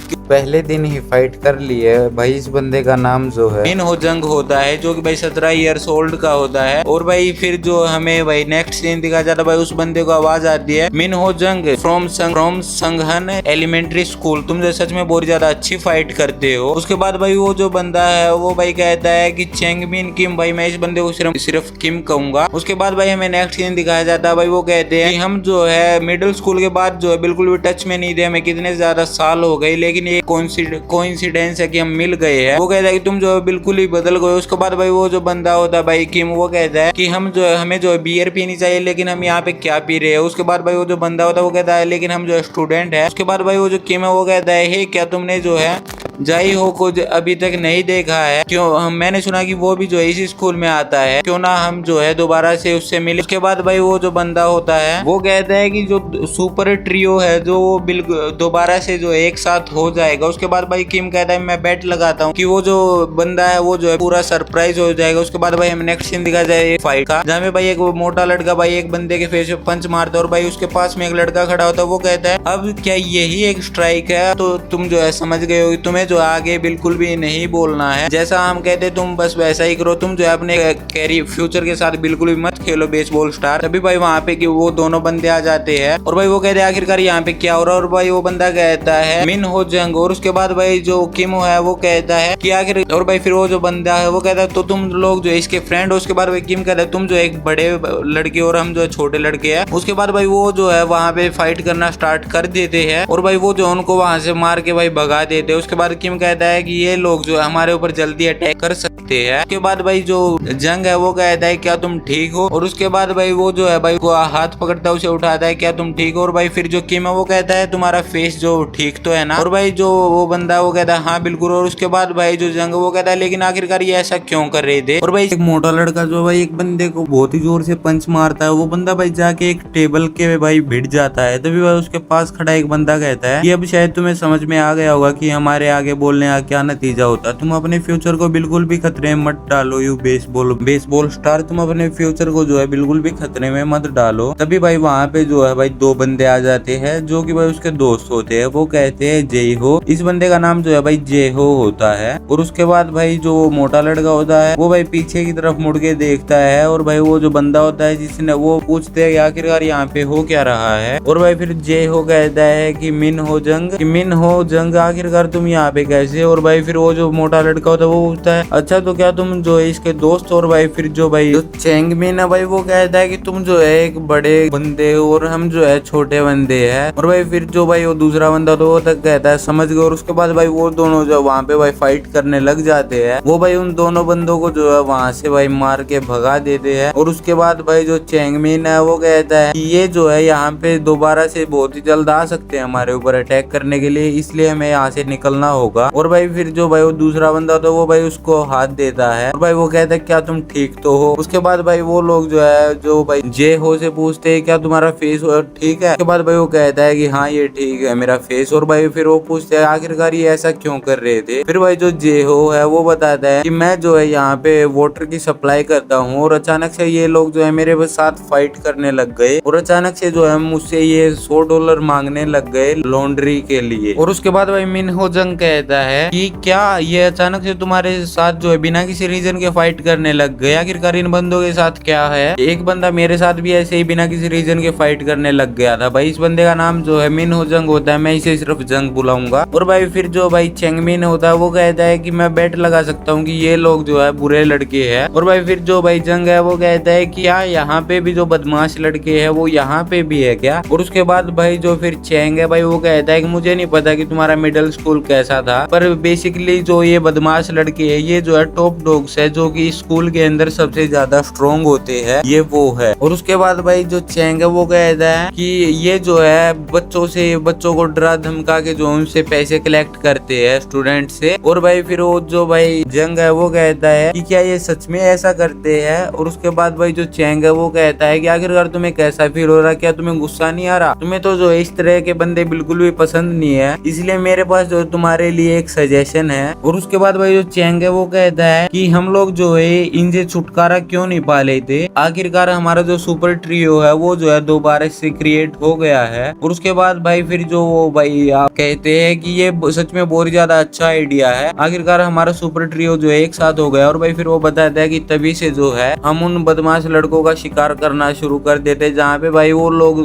कर ली है। भाई इस बंदे का नाम जो है मिन हो जंग होता है, जो कि भाई 17 ईयर्स ओल्ड का होता है। और भाई फिर जो हमें भाई नेक्स्ट सीन दिखाया जाता है भाई उस बंदे को आवाज आती है मिन हो जंग फ्रॉम संघन एलिमेंट्री स्कूल, तुम जो सच में बहुत ज्यादा अच्छी फाइट करते हो। उसके बाद भाई वो जो बंदा है वो भाई कहता है कि चेंगमिन किम, भाई मैं इस बंदे को सिर्फ किम कहूंगा। उसके बाद भाई हमें नेक्स्ट सीन दिखाया जाता है भाई वो कहते हैं कि हम जो है मिडिल स्कूल के बाद जो है बिल्कुल भी टच में नहीं थे, हमें कितने ज्यादा साल हो गए, लेकिन ये कोइंसिडेंस है कि हम मिल गए हैं। वो कहता है कि तुम जो है बिल्कुल ही बदल गए। उसके बाद भाई वो जो बंदा होता है भाई किम वो कहता है कि हम जो है हमें जो है बियर पीनी चाहिए, लेकिन हम यहाँ पे क्या पी रहे हैं। उसके बाद भाई वो जो बंदा होता है वो कहता है लेकिन हम जो है स्टूडेंट है। उसके बाद भाई वो जो किम है वो कहता है हे क्या तुमने जो है जाई हो को अभी तक नहीं देखा है? क्यों, मैंने सुना कि वो भी जो है इसी स्कूल में आता है, क्यों ना हम जो है दोबारा से उससे मिले। उसके बाद भाई वो जो बंदा होता है वो कहता है कि जो सुपर ट्रियो है जो वो बिल्कुल दोबारा से जो एक साथ हो जाएगा। उसके बाद भाई किम कहता है मैं बेट लगाता हूँ कि वो जो बंदा है वो जो है पूरा सरप्राइज हो जाएगा। उसके बाद भाई हमें नेक्स्ट सीन दिखा जाए फाइट का, जहाँ पे भाई एक मोटा लड़का भाई एक बंदे के फेस पे पंच मारता है और भाई उसके पास में एक लड़का खड़ा होता है। वो कहता है अब क्या यही एक स्ट्राइक है? तो तुम जो है समझ गए हो, तुम्हें जो आगे बिल्कुल भी नहीं बोलना है, जैसा हम कहते तुम बस वैसा ही करो, तुम जो है अपने कैरियर फ्यूचर के साथ बिल्कुल भी मत खेलो बेसबॉल स्टार। तभी भाई वहाँ पे कि वो दोनों बंदे आ जाते हैं और भाई वो कहते हैं आखिरकार यहाँ पे क्या हो रहा है। और भाई वो बंदा कहता है मिन हो जंग। और उसके बाद भाई जो किम है वो कहता है कि आखिर, और भाई फिर वो जो बंदा है वो कहता है तो तुम लोग जो है इसके फ्रेंड हो। उसके बाद भाई किम कहता है तुम जो एक बड़े लड़के और हम जो है छोटे लड़के हैं। उसके बाद भाई वो जो है वहाँ पे फाइट करना स्टार्ट कर देते हैं और भाई वो जो उनको वहाँ से मार के भाई भगा देते हैं। उसके बाद किम कहता है कि ये लोग जो है हमारे ऊपर जल्दी अटैक कर सकते हैं। उसके बाद भाई जो जंग है वो कहता है क्या तुम ठीक हो? और उसके बाद भाई वो जो है भाई को हाथ पकड़ता है, उसे उठाता है क्या तुम ठीक हो? और भाई फिर जो किम है वो कहता है तुम्हारा फेस जो ठीक तो है ना? और भाई जो वो बंदा वो कहता है हाँ बिल्कुल। और उसके बाद भाई जो जंग वो कहता है लेकिन आखिरकार ये ऐसा क्यों कर रहे थे? और भाई एक मोटा लड़का जो भाई एक बंदे को बहुत ही जोर से पंच मारता है, वो बंदा भाई जाके एक टेबल के भाई भिड़ जाता है। तभी भाई उसके पास खड़ा एक बंदा कहता है कि अब शायद तुम्हें समझ में आ गया होगा कि हमारे आगे बोलने का क्या नतीजा होता। तुम अपने फ्यूचर को बिल्कुल भी खतरे में मत डालो यू बेसबॉल स्टार, तुम अपने फ्यूचर को जो है बिल्कुल भी खतरे में मत डालो। तभी भाई वहाँ पे जो है भाई 2 बंदे आ जाते हैं जो कि भाई उसके दोस्त होते हैं। वो कहते हैं जय हो। इस बंदे का नाम जो है भाई जय हो होता है। और उसके बाद भाई जो मोटा लड़का होता है वो भाई पीछे की तरफ मुड़ के देखता है और भाई वो जो बंदा होता है जिसने वो पूछते हैं आखिरकार यहाँ पे हो क्या रहा है। और भाई फिर जय हो कहता है कि मिन हो जंग आखिरकार तुम यहाँ यहाँ पे कैसे। और भाई फिर वो जो मोटा लड़का होता है वो पूछता है अच्छा तो क्या तुम जो है इसके दोस्त। और भाई फिर जो भाई जो चैंगमिन है भाई वो कहता है कि तुम जो है एक बड़े बंदे हो और हम जो है छोटे बंदे हैं। और भाई फिर जो भाई वो दूसरा बंदा तो वो तक कहता है समझ गए। और उसके बाद भाई वो दोनों जो वहाँ पे भाई फाइट करने लग जाते हैं। वो भाई उन दोनों बंदों को जो है वहाँ से भाई मार के भगा देते हैं। और उसके बाद भाई जो चैंगमिन है वो कहता है कि ये जो है यहाँ पे दोबारा से बहुत ही जल्द आ सकते हैं हमारे ऊपर अटैक करने के लिए, इसलिए हमें यहाँ से निकलना होगा। और भाई फिर जो भाई वो दूसरा बंदा तो वो भाई उसको हाथ देता है। और भाई वो कहता है क्या तुम ठीक तो हो। उसके बाद भाई वो लोग जो है जो भाई जे हो से पूछते हैं क्या तुम्हारा फेस ठीक है। उसके बाद भाई वो कहता है कि हाँ ये ठीक है मेरा फेस। और भाई फिर वो पूछते हैं आखिरकार ये ऐसा क्यों कर रहे थे। फिर भाई जो जे हो है वो बताता है कि मैं जो है यहाँ पे वाटर की सप्लाई करता हूँ और अचानक से ये लोग जो है मेरे साथ फाइट करने लग गए। और अचानक से जो है मुझसे ये $100 मांगने लग गए लॉन्ड्री के लिए। और उसके बाद भाई मिन हो जंग कहता है कि क्या ये अचानक से तुम्हारे साथ जो है बिना किसी रीजन के फाइट करने लग गए, आखिरकार इन बंदों के साथ क्या है। एक बंदा मेरे साथ भी ऐसे ही बिना किसी रीजन के फाइट करने लग गया था। भाई इस बंदे का नाम जो है मिन हो जंग होता है, मैं इसे सिर्फ जंग बुलाऊंगा। और भाई फिर जो भाई चेंगमिन होता है वो कहता है कि मैं बेट लगा सकता हूँ कि ये लोग जो है बुरे लड़के हैं। और भाई फिर जो भाई जंग है वो कहता है कि यार यहाँ पे भी जो बदमाश लड़के हैं वो यहाँ पे भी है क्या। और उसके बाद भाई जो फिर चैंग है भाई वो कहता है कि मुझे नहीं पता कि तुम्हारा मिडिल स्कूल कैसा था, पर बेसिकली जो ये बदमाश लड़के है ये जो है टॉप डॉग्स है जो कि स्कूल के अंदर सबसे ज्यादा स्ट्रॉन्ग होते हैं, ये वो है। और उसके बाद भाई जो चैंग है वो कहता है कि ये जो है बच्चों को डरा धमका के जो उनसे पैसे कलेक्ट करते हैं स्टूडेंट से। और भाई फिर वो जो भाई जंग है वो कहता है कि क्या ये सच में ऐसा करते हैं। और उसके बाद भाई जो चैंग है वो कहता है कि आखिरकार तुम्हें कैसा फील हो रहा, क्या तुम्हें गुस्सा नहीं आ रहा, तुम्हें तो जो इस तरह के बंदे बिल्कुल भी पसंद नहीं है, इसलिए मेरे पास जो तुम्हारे लिए एक सजेशन है। और उसके बाद भाई जो चैंग है वो कहता है कि हम लोग जो है इनसे छुटकारा क्यों नहीं पा लेते, आखिरकार हमारा जो सुपर ट्रियो है वो जो है दोबारा से क्रिएट हो गया है। और उसके बाद भाई फिर जो भाई आप कहते हैं कि ये सच में बहुत ज्यादा अच्छा आइडिया है, आखिरकार हमारा सुपर ट्रियो जो है एक साथ हो गया। और भाई फिर वो बताता है कि तभी से जो है हम उन बदमाश लड़कों का शिकार करना शुरू कर देते जहाँ पे भाई वो लोग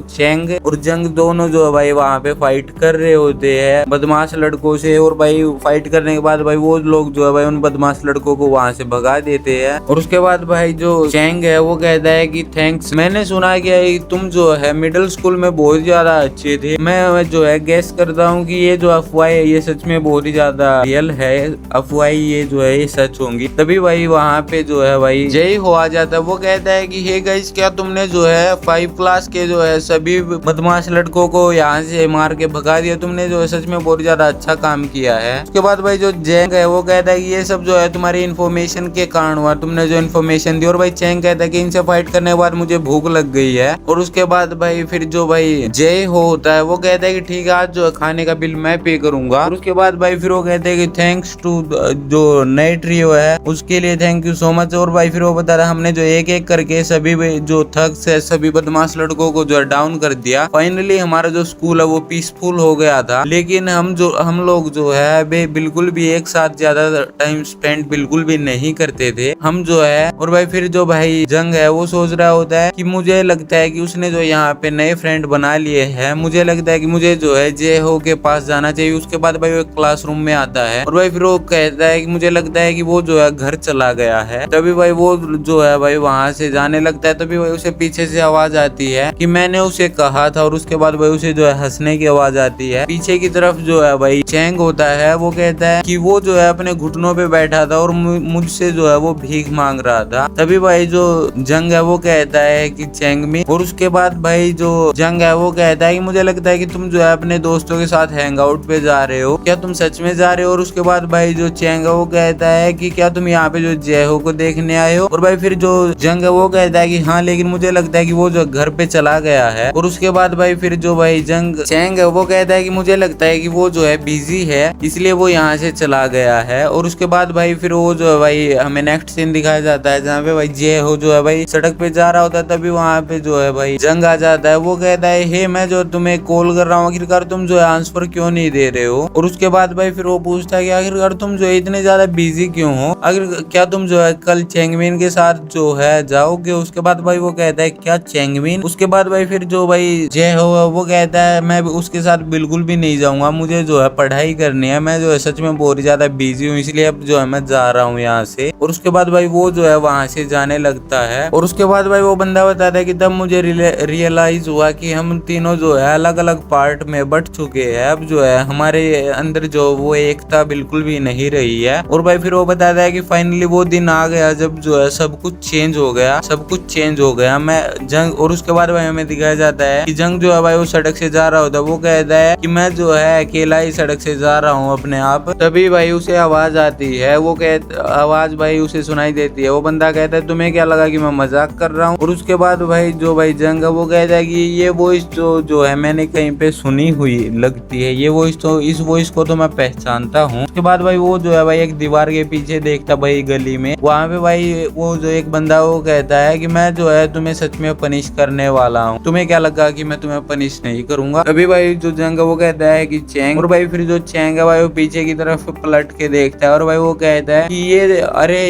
चैंग और जंग दोनों जो है भाई वहाँ पे फाइट कर रहे होते हैं बदमाश लड़कों से। और भाई फाइट करने के बाद भाई वो लोग जो है भाई उन बदमाश लड़कों को वहाँ से भगा देते हैं। और उसके बाद भाई जो चैंग है वो कहता है कि थैंक्स, मैंने सुना है कि तुम जो है मिडिल स्कूल में बहुत ज्यादा अच्छे थे, मैं जो है गेस करता हूँ कि ये जो अफवाह है ये सच में बहुत ही ज्यादा रियल है, अफवाह ये जो है ये सच होंगी। तभी भाई वहाँ पे जो है भाई जय हो आ जाता है। वो कहता है कि हे गाइस क्या तुमने जो है 5 क्लास के जो है सभी बदमाश लड़कों को यहाँ से मार के भगा दिया, तुमने जो है सच में बहुत ज्यादा अच्छा काम किया है। उसके बाद भाई जो जैंग है वो कहता है कि ये सब जो है तुम्हारी इन्फॉर्मेशन के कारण हुआ, तुमने जो इन्फॉर्मेशन दी। और भाई चैंग कहता है कि इनसे फाइट करने के बाद मुझे भूख लग गई है। और उसके बाद भाई फिर जो भाई जय होता है वो कहता है कि ठीक है आज जो खाने का बिल मैं पे करूंगा। और उसके बाद भाई फिर वो कहते हैं कि थैंक्स टू जो नए ट्रियो है उसके लिए थैंक यू सो मच। और भाई फिर वो बता रहा हमने जो एक एक करके सभी जो थग्स है सभी बदमाश लड़कों को जो है डाउन कर दिया, फाइनली हमारा जो स्कूल है वो पीसफुल हो गया था। लेकिन हम लोग जो है बिल्कुल भी एक साथ ज्यादा टाइम स्पेंड बिल्कुल भी नहीं करते थे हम जो है। और भाई फिर जो भाई जंग है वो सोच रहा होता है कि मुझे लगता है कि उसने जो यहाँ पे नए फ्रेंड बना लिए हैं, मुझे लगता है कि मुझे जो है जे हो के पास जाना चाहिए। उसके बाद भाई वो क्लासरूम में आता है और भाई फिर वो कहता है कि मुझे लगता है कि वो जो है घर चला गया है। तभी भाई वो जो है भाई वहां से जाने लगता है। तभी भाई उसे पीछे से आवाज आती है कि मैंने उसे कहा था। और उसके बाद भाई उसे जो है हंसने की आवाज आती है। पीछे की तरफ जो है भाई चैंग होता है वो कहता है कि वो जो है अपने घुटनों पे बैठा था और मुझसे जो है वो भीख मांग रहा था। तभी भाई जो जंग है वो कहता है कि चैंगमी। और उसके बाद भाई जो जंग है वो कहता है कि मुझे लगता है कि तुम जो है अपने दोस्तों के साथ हैंग आउट पे जा रहे हो, क्या तुम सच में जा रहे हो। और उसके बाद भाई जो चैंग है वो कहता है कि क्या तुम यहाँ पे जो जयहो को देखने आए हो। और भाई फिर जो जंग है वो कहता है कि हाँ लेकिन मुझे लगता है कि वो जो घर पे चला गया है। और उसके बाद भाई फिर जो भाई चैंग है वो कहता है कि मुझे लगता है कि वो जो है बिजी है इसलिए वो यहाँ से चला गया है। और उसके बाद भाई फिर वो जो है भाई हमें नेक्स्ट सीन दिखाया जाता है जहाँ पे भाई जयहो जो है भाई सड़क पे जा रहा होता है। तभी वहाँ पे जो है भाई जंग आ जाता है। वो कहता है हे मैं जो तुम्हें कॉल कर रहा हूँ आखिरकार तुम जो है आंसर क्यों नहीं दे रहे हो। और उसके बाद भाई फिर वो पूछता है कि आखिरकार तुम जो है इतने ज्यादा बिजी क्यों हो, अगर क्या तुम जो है कल चेंगमिन के साथ जो है जाओगे। उसके बाद भाई वो कहता है क्या चेंगमिन। उसके बाद भाई फिर जो भाई जय हो वो कहता है मैं उसके साथ बिल्कुल भी नहीं जाऊंगा, मुझे जो है पढ़ाई पढ़ाई करनी है, मैं जो है सच में बहुत ज्यादा बिजी हूँ, इसलिए अब जो है मैं जा रहा हूँ यहाँ से। और उसके बाद भाई वो जो है वहां से जाने लगता है। और उसके बाद भाई वो बंदा बताता है कि तब मुझे रियलाइज हुआ कि हम तीनों जो है अलग अलग पार्ट में बट चुके हैं। अब जो है हमारे अंदर जो वो एकता बिल्कुल भी नहीं रही है। और भाई फिर वो बताता है कि फाइनली वो दिन आ गया जब जो है सब कुछ चेंज हो गया, सब कुछ चेंज हो गया। मैं जंग, और उसके बाद भाई हमें दिखाया जाता है कि जंग जो है भाई वो सड़क से जा रहा होता है। वो कहता है कि मैं जो है अकेला ही सड़क से जा रहा हूँ अपने आप। तभी भाई उसे आवाज आती है, वो आवाज भाई उसे सुनाई देती है। वो बंदा कहता है तुम्हें क्या लगा कि मैं मजाक कर रहा हूँ। और उसके बाद भाई जो भाई जंग है वो कहता है कि ये वॉइस जो है मैंने कहीं पे सुनी हुई लगती है, ये वॉइस तो, इस वॉइस को तो मैं पहचानता हूँ। उसके बाद भाई वो जो है भाई एक दीवार के पीछे देखता भाई गली में, वहाँ पे भाई वो जो एक बंदा वो कहता है कि मैं जो है तुम्हें सच में पनिश करने वाला हूँ, तुम्हें क्या लगा कि मैं तुम्हें पनिश नहीं करूंगा। अभी भाई जो जंग है वो कहता है कि चैंग। और भाई फिर जो चैंग है भाई वो पीछे की तरफ पलट के देखता है और भाई वो कहता है कि ये अरे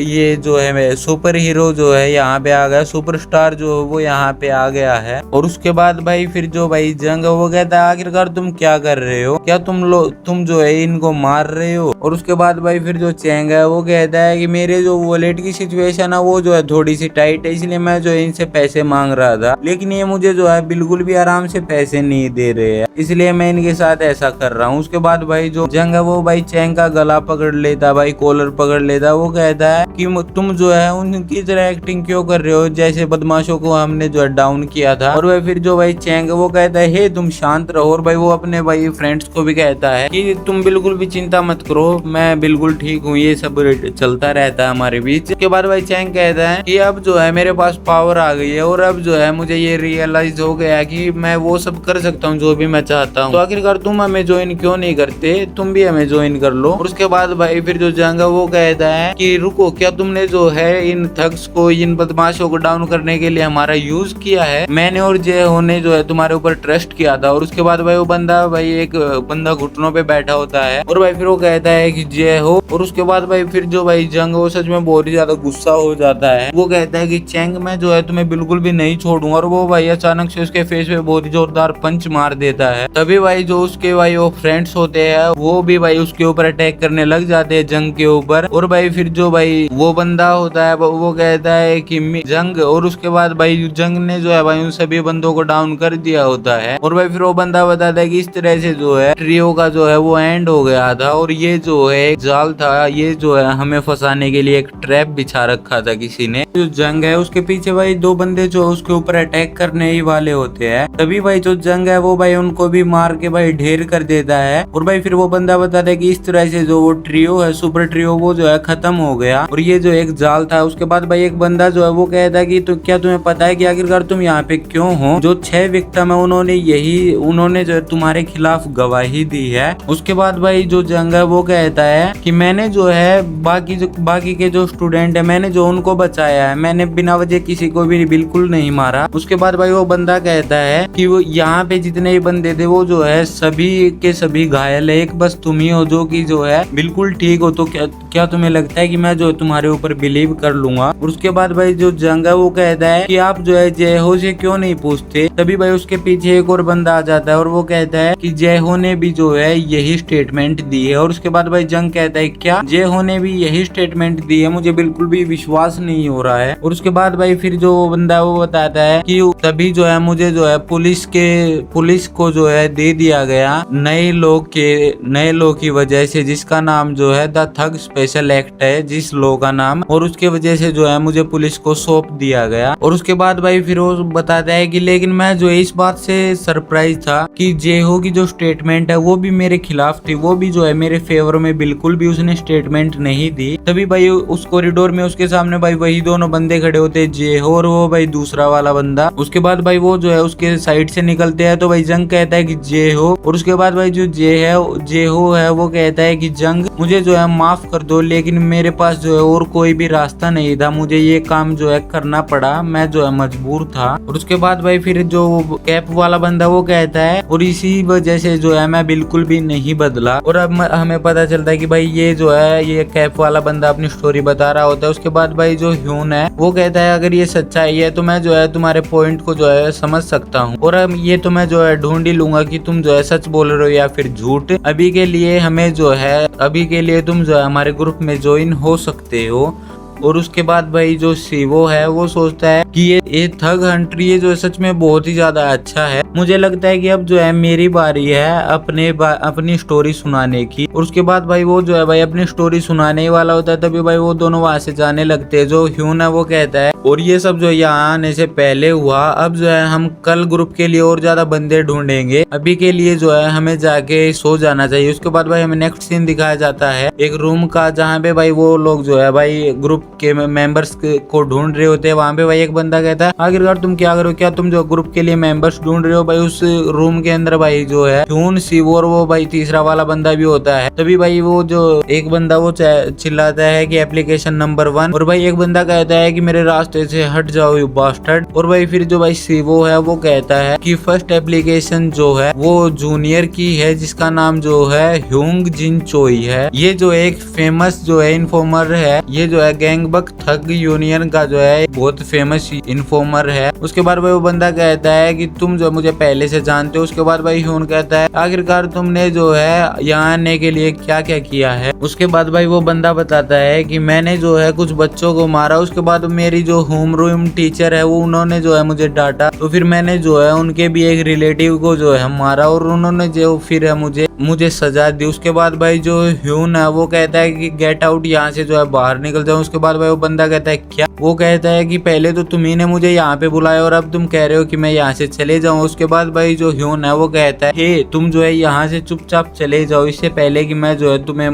ये जो है सुपर हीरो जो है यहाँ पे आ गया, सुपरस्टार जो वो यहाँ पे आ गया है। और उसके बाद भाई फिर जो भाई जंग है वो कहता है आखिरकार तुम क्या कर रहे हो, क्या तुम जो है इनको मार रहे हो। और उसके बाद भाई फिर जो चैंग है वो कहता है कि मेरे जो वॉलेट की सिचुएशन है वो जो है थोड़ी सी टाइट है, इसलिए मैं जो है इनसे पैसे मांग रहा था, लेकिन ये मुझे जो है बिल्कुल भी आराम से पैसे नहीं दे रहे हैं, इसलिए मैं इनके साथ ऐसा कर रहा हूँ। उसके बाद भाई जो जंग है वो भाई चैंग का गला पकड़ लेता, भाई कॉलर पकड़ लेता। वो कहता है कि तुम जो है उनकी तरह एक्टिंग क्यों कर रहे हो, जैसे बदमाशों को हमने जो है डाउन किया था। और भाई फिर जो भाई चैंग वो कहता है हे तुम शांत रहो। और भाई वो अपने भाई फ्रेंड्स को भी कहता है कि तुम बिल्कुल भी चिंता मत करो, मैं बिल्कुल ठीक हूँ, ये सब चलता रहता है हमारे बीच। उसके बाद भाई चैंग कहता है कि अब जो है मेरे पास पावर आ गई है और अब जो है मुझे ये रियलाइज हो गया कि मैं वो सब कर सकता हूँ जो भी मैं चाहता हूँ, तो आखिरकार तुम हमें ज्वाइन क्यों नहीं करते, तुम भी हमें ज्वाइन कर लो। और उसके बाद भाई फिर जो जंग है वो कहता है कि रुको, क्या तुमने जो है इन थग्स को, इन बदमाशों को डाउन करने के लिए हमारा यूज किया है? मैंने और जय हो ने जो है तुम्हारे ऊपर ट्रस्ट किया था। और उसके बाद भाई वो बंदा भाई एक बंदा घुटनों पे बैठा होता है और भाई फिर वो कहता है कि जय हो। और उसके बाद भाई फिर जो भाई जंग वो सच में बहुत ही ज्यादा गुस्सा हो जाता है। वो कहता है कि चैंग मैं जो है तुम्हें बिल्कुल भी नहीं छोड़ूंगा। और वो भाई अचानक से उसके फेस पे बहुत ही जोरदार पंच मार देता है। तभी भाई जो उसके भाई वो फ्रेंड्स होते हैं वो भी भाई उसके ऊपर अटैक करने लग जाते हैं जंग के ऊपर। और भाई फिर जो भाई वो बंदा होता है वो कहता है कि जंग। और उसके बाद भाई जंग ने जो है भाई उन सभी बंदों को डाउन कर दिया होता है। और भाई फिर वो बंदा बताता है कि इस तरह से जो है ट्रियो का जो है वो एंड हो गया था और ये जो है एक जाल था, ये जो है हमें फंसाने के लिए एक ट्रैप बिछा रखा था किसी ने। जो जंग है उसके पीछे भाई दो बंदे जो उसके ऊपर अटैक करने ही वाले होते हैं। तभी भाई जो जंग है वो भाई उनको भी मार के भाई ढेर कर देता है। और भाई फिर वो बंदा बताता है कि इस तरह से जो वो ट्रियो है, सुपर ट्रियो, वो जो है खत्म हो गया और ये जो एक जाल था। उसके बाद भाई एक बंदा जो है वो कहता है कि तो क्या तुम्हें पता है कि आखिरकार तुम यहाँ पे क्यों हो? जो 6 विक्टिम है उन्होंने जो है तुम्हारे खिलाफ गवाही दी है। उसके बाद भाई जो जंग है वो कहता है कि मैंने जो है बाकी के जो स्टूडेंट है मैंने जो उनको बचाया है, मैंने बिना वजह किसी को भी बिल्कुल नहीं मारा। उसके बाद भाई वो बंदा कहता है कि वो यहाँ पे जितने भी बंदे थे वो जो है सभी के सभी घायल है, एक बस तुम ही हो जो कि जो है बिल्कुल ठीक हो। तो क्या तुम्हें लगता है कि मैं जो तुम्हारे ऊपर बिलीव कर लूंगा? और उसके बाद भाई जो जंग है वो कहता है कि आप जो है जय हो से क्यों नहीं पूछते? तभी भाई उसके पीछे एक और बंदा आ जाता है और वो कहता है कि जय हो ने भी जो है यही स्टेटमेंट दी है। और उसके बाद भाई जंग कहता है क्या जय हो ने भी यही स्टेटमेंट दी है? मुझे बिल्कुल भी विश्वास नहीं हो रहा है। और उसके बाद भाई फिर जो बंदा वो बताता है कि तभी जो है मुझे जो है पुलिस को जो है दे दिया गया नए लोग की वजह से, जिसका नाम जो है द थग स्पेशल एक्ट है, जिस लॉ का नाम, और उसके वजह से जो है मुझे पुलिस को सौंप दिया गया। और उसके बाद भाई फिर वो बताता है कि लेकिन मैं जो इस बात से सरप्राइज था कि जेहो की जो स्टेटमेंट है वो भी मेरे खिलाफ थी, वो भी जो है मेरे फेवर में बिल्कुल भी उसने स्टेटमेंट नहीं दी। तभी भाई उस कॉरिडोर में उसके सामने भाई वही दोनों बंदे खड़े होते, जेहो और वो भाई दूसरा वाला बंदा। उसके बाद भाई वो जो है उसके साइड से निकलते हैं तो भाई जंग कहता है कि जेहो। और उसके बाद भाई जो जेहो है वो कहता है कि जंग मुझे जो है माफ कर दो, लेकिन मेरे पास जो है और कोई भी रास्ता नहीं था, मुझे ये काम जो है करना पड़ा, मैं जो है मजबूर था। और उसके बाद भाई फिर जो कैप वाला बंदा वो कहता है और इसी वजह से जो है मैं बिल्कुल भी नहीं बदला। और अब हमें पता चलता है कि भाई ये जो है ये कैप वाला बंदा अपनी स्टोरी बता रहा होता है। उसके बाद भाई जो ह्यून है वो कहता है अगर ये सच्चाई है तो मैं जो है तुम्हारे पॉइंट को जो है समझ सकता हूँ और अब ये तो मैं जो है ढूंढ ही लूंगा कि तुम जो है सच बोल रहे हो या फिर झूठ। अभी के लिए हमें जो है, अभी के लिए तुम जो है हमारे ग्रुप में ज्वाइन हो सकते हो। और उसके बाद भाई जो शिवो है वो सोचता है कि ये थग हंटर ये जो है सच में बहुत ही ज्यादा अच्छा है। मुझे लगता है कि अब जो है मेरी बारी है अपनी स्टोरी सुनाने की। और उसके बाद भाई वो जो है भाई अपनी स्टोरी सुनाने ही वाला होता है, तभी भाई वो दोनों वहां से जाने लगते हैं। जो ह्यून है वो कहता है और ये सब जो यहाँ आने से पहले हुआ, अब जो है हम कल ग्रुप के लिए और ज्यादा बंदे ढूंढेंगे, अभी के लिए जो है हमें जाके सो जाना चाहिए। उसके बाद भाई हमें नेक्स्ट सीन दिखाया जाता है एक रूम का, जहाँ पे भाई वो लोग जो है भाई ग्रुप के मेंबर्स को ढूंढ रहे होते हैं। वहाँ पे भाई एक बंदा कहता है आखिरकार तुम क्या करो, क्या तुम जो ग्रुप के लिए मेंबर्स ढूंढ रहे हो। भाई उस रूम के अंदर भाई जो है ह्यून, शिवो और वो भाई तीसरा वाला बंदा भी होता है। तभी भाई वो जो एक बंदा वो चिल्लाता है कि एप्लीकेशन नंबर 1, और भाई एक बंदा कहता है कि मेरे रास्ते से हट जाओ यू बास्टर्ड। और भाई फिर जो भाई शिवो है वो कहता है कि फर्स्ट एप्लीकेशन जो है वो जूनियर की है, जिसका नाम जो है ह्यूंग जिन चोई है। ये जो एक फेमस जो है इन्फॉर्मर है, ये जो है गैंगबक थग यूनियन का जो है बहुत फेमस इन्फॉर्मर है। उसके बाद भाई वो बंदा कहता है कि तुम जो मुझे पहले से जानते हो। उसके बाद भाई ह्यून कहता है आखिरकार तुमने जो है यहाँ आने के लिए क्या क्या किया है। उसके बाद भाई वो बंदा बताता है कि मैंने जो है कुछ बच्चों को मारा, उसके बाद मेरी जो होम रूम टीचर है वो उन्होंने जो है मुझे डांटा, तो फिर मैंने जो है उनके भी एक रिलेटिव को जो है मारा और उन्होंने जो फिर है मुझे सजा दी। उसके बाद भाई जो ह्यून है वो कहता है कि गेट आउट, यहाँ से जो है बाहर निकल जाओ। उसके बाद भाई वो बंदा कहता है क्या? वो कहता है कि पहले तो तुम्ही ने मुझे यहाँ पे बुलाया और अब तुम कह रहे हो कि मैं यहाँ से चले जाऊँ। उसके बाद भाई जो ह्यून है वो कहता है हे तुम जो है यहाँ से चुपचाप चले जाओ, इससे पहले कि मैं जो है तुम्हें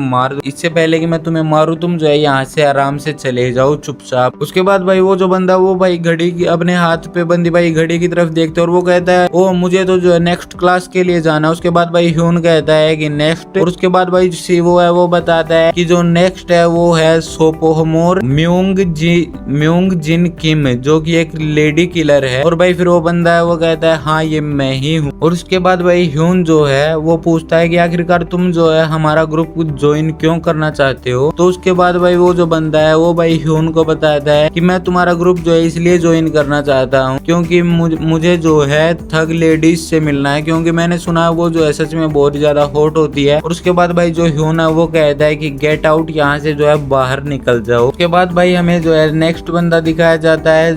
मारूं तुम जो है यहाँ से आराम से चले जाओ चुपचाप। उसके बाद भाई वो जो बंदा वो भाई घड़ी की अपने हाथ पे बंदी भाई घड़ी की तरफ देखते और वो कहता है ओ मुझे तो जो है नेक्स्ट क्लास के लिए जाना। उसके बाद भाई ह्यून कहता है कि नेक्स्ट। और उसके बाद भाई शिवो है वो बताता है कि जो नेक्स्ट है वो है सोपोहमोर म्यूंग जिन किम, जो कि एक लेडी किलर है। और भाई फिर वो बंदा है वो कहता है हाँ ये मैं ही हूँ। और उसके बाद भाई ह्यून जो है वो पूछता है कि आखिरकार तुम जो है हमारा ग्रुप ज्वाइन क्यों करना चाहते हो। तो उसके बाद भाई वो जो बंदा है वो भाई ह्यून को बताता है कि मैं तुम्हारा ग्रुप जो है इसलिए ज्वाइन करना चाहता हूँ क्योंकि मुझे जो है थग लेडीज से मिलना है, क्योंकि मैंने सुना है वो जो है सच में बहुत ज्यादा हॉट होती है। और उसके बाद भाई जो ह्यून है वो कहता है कि गेट आउट, यहाँ से जो है बाहर निकल जाओ। उसके बाद भाई हमें जो है नेक्स्ट बंदा दिखाया जाता है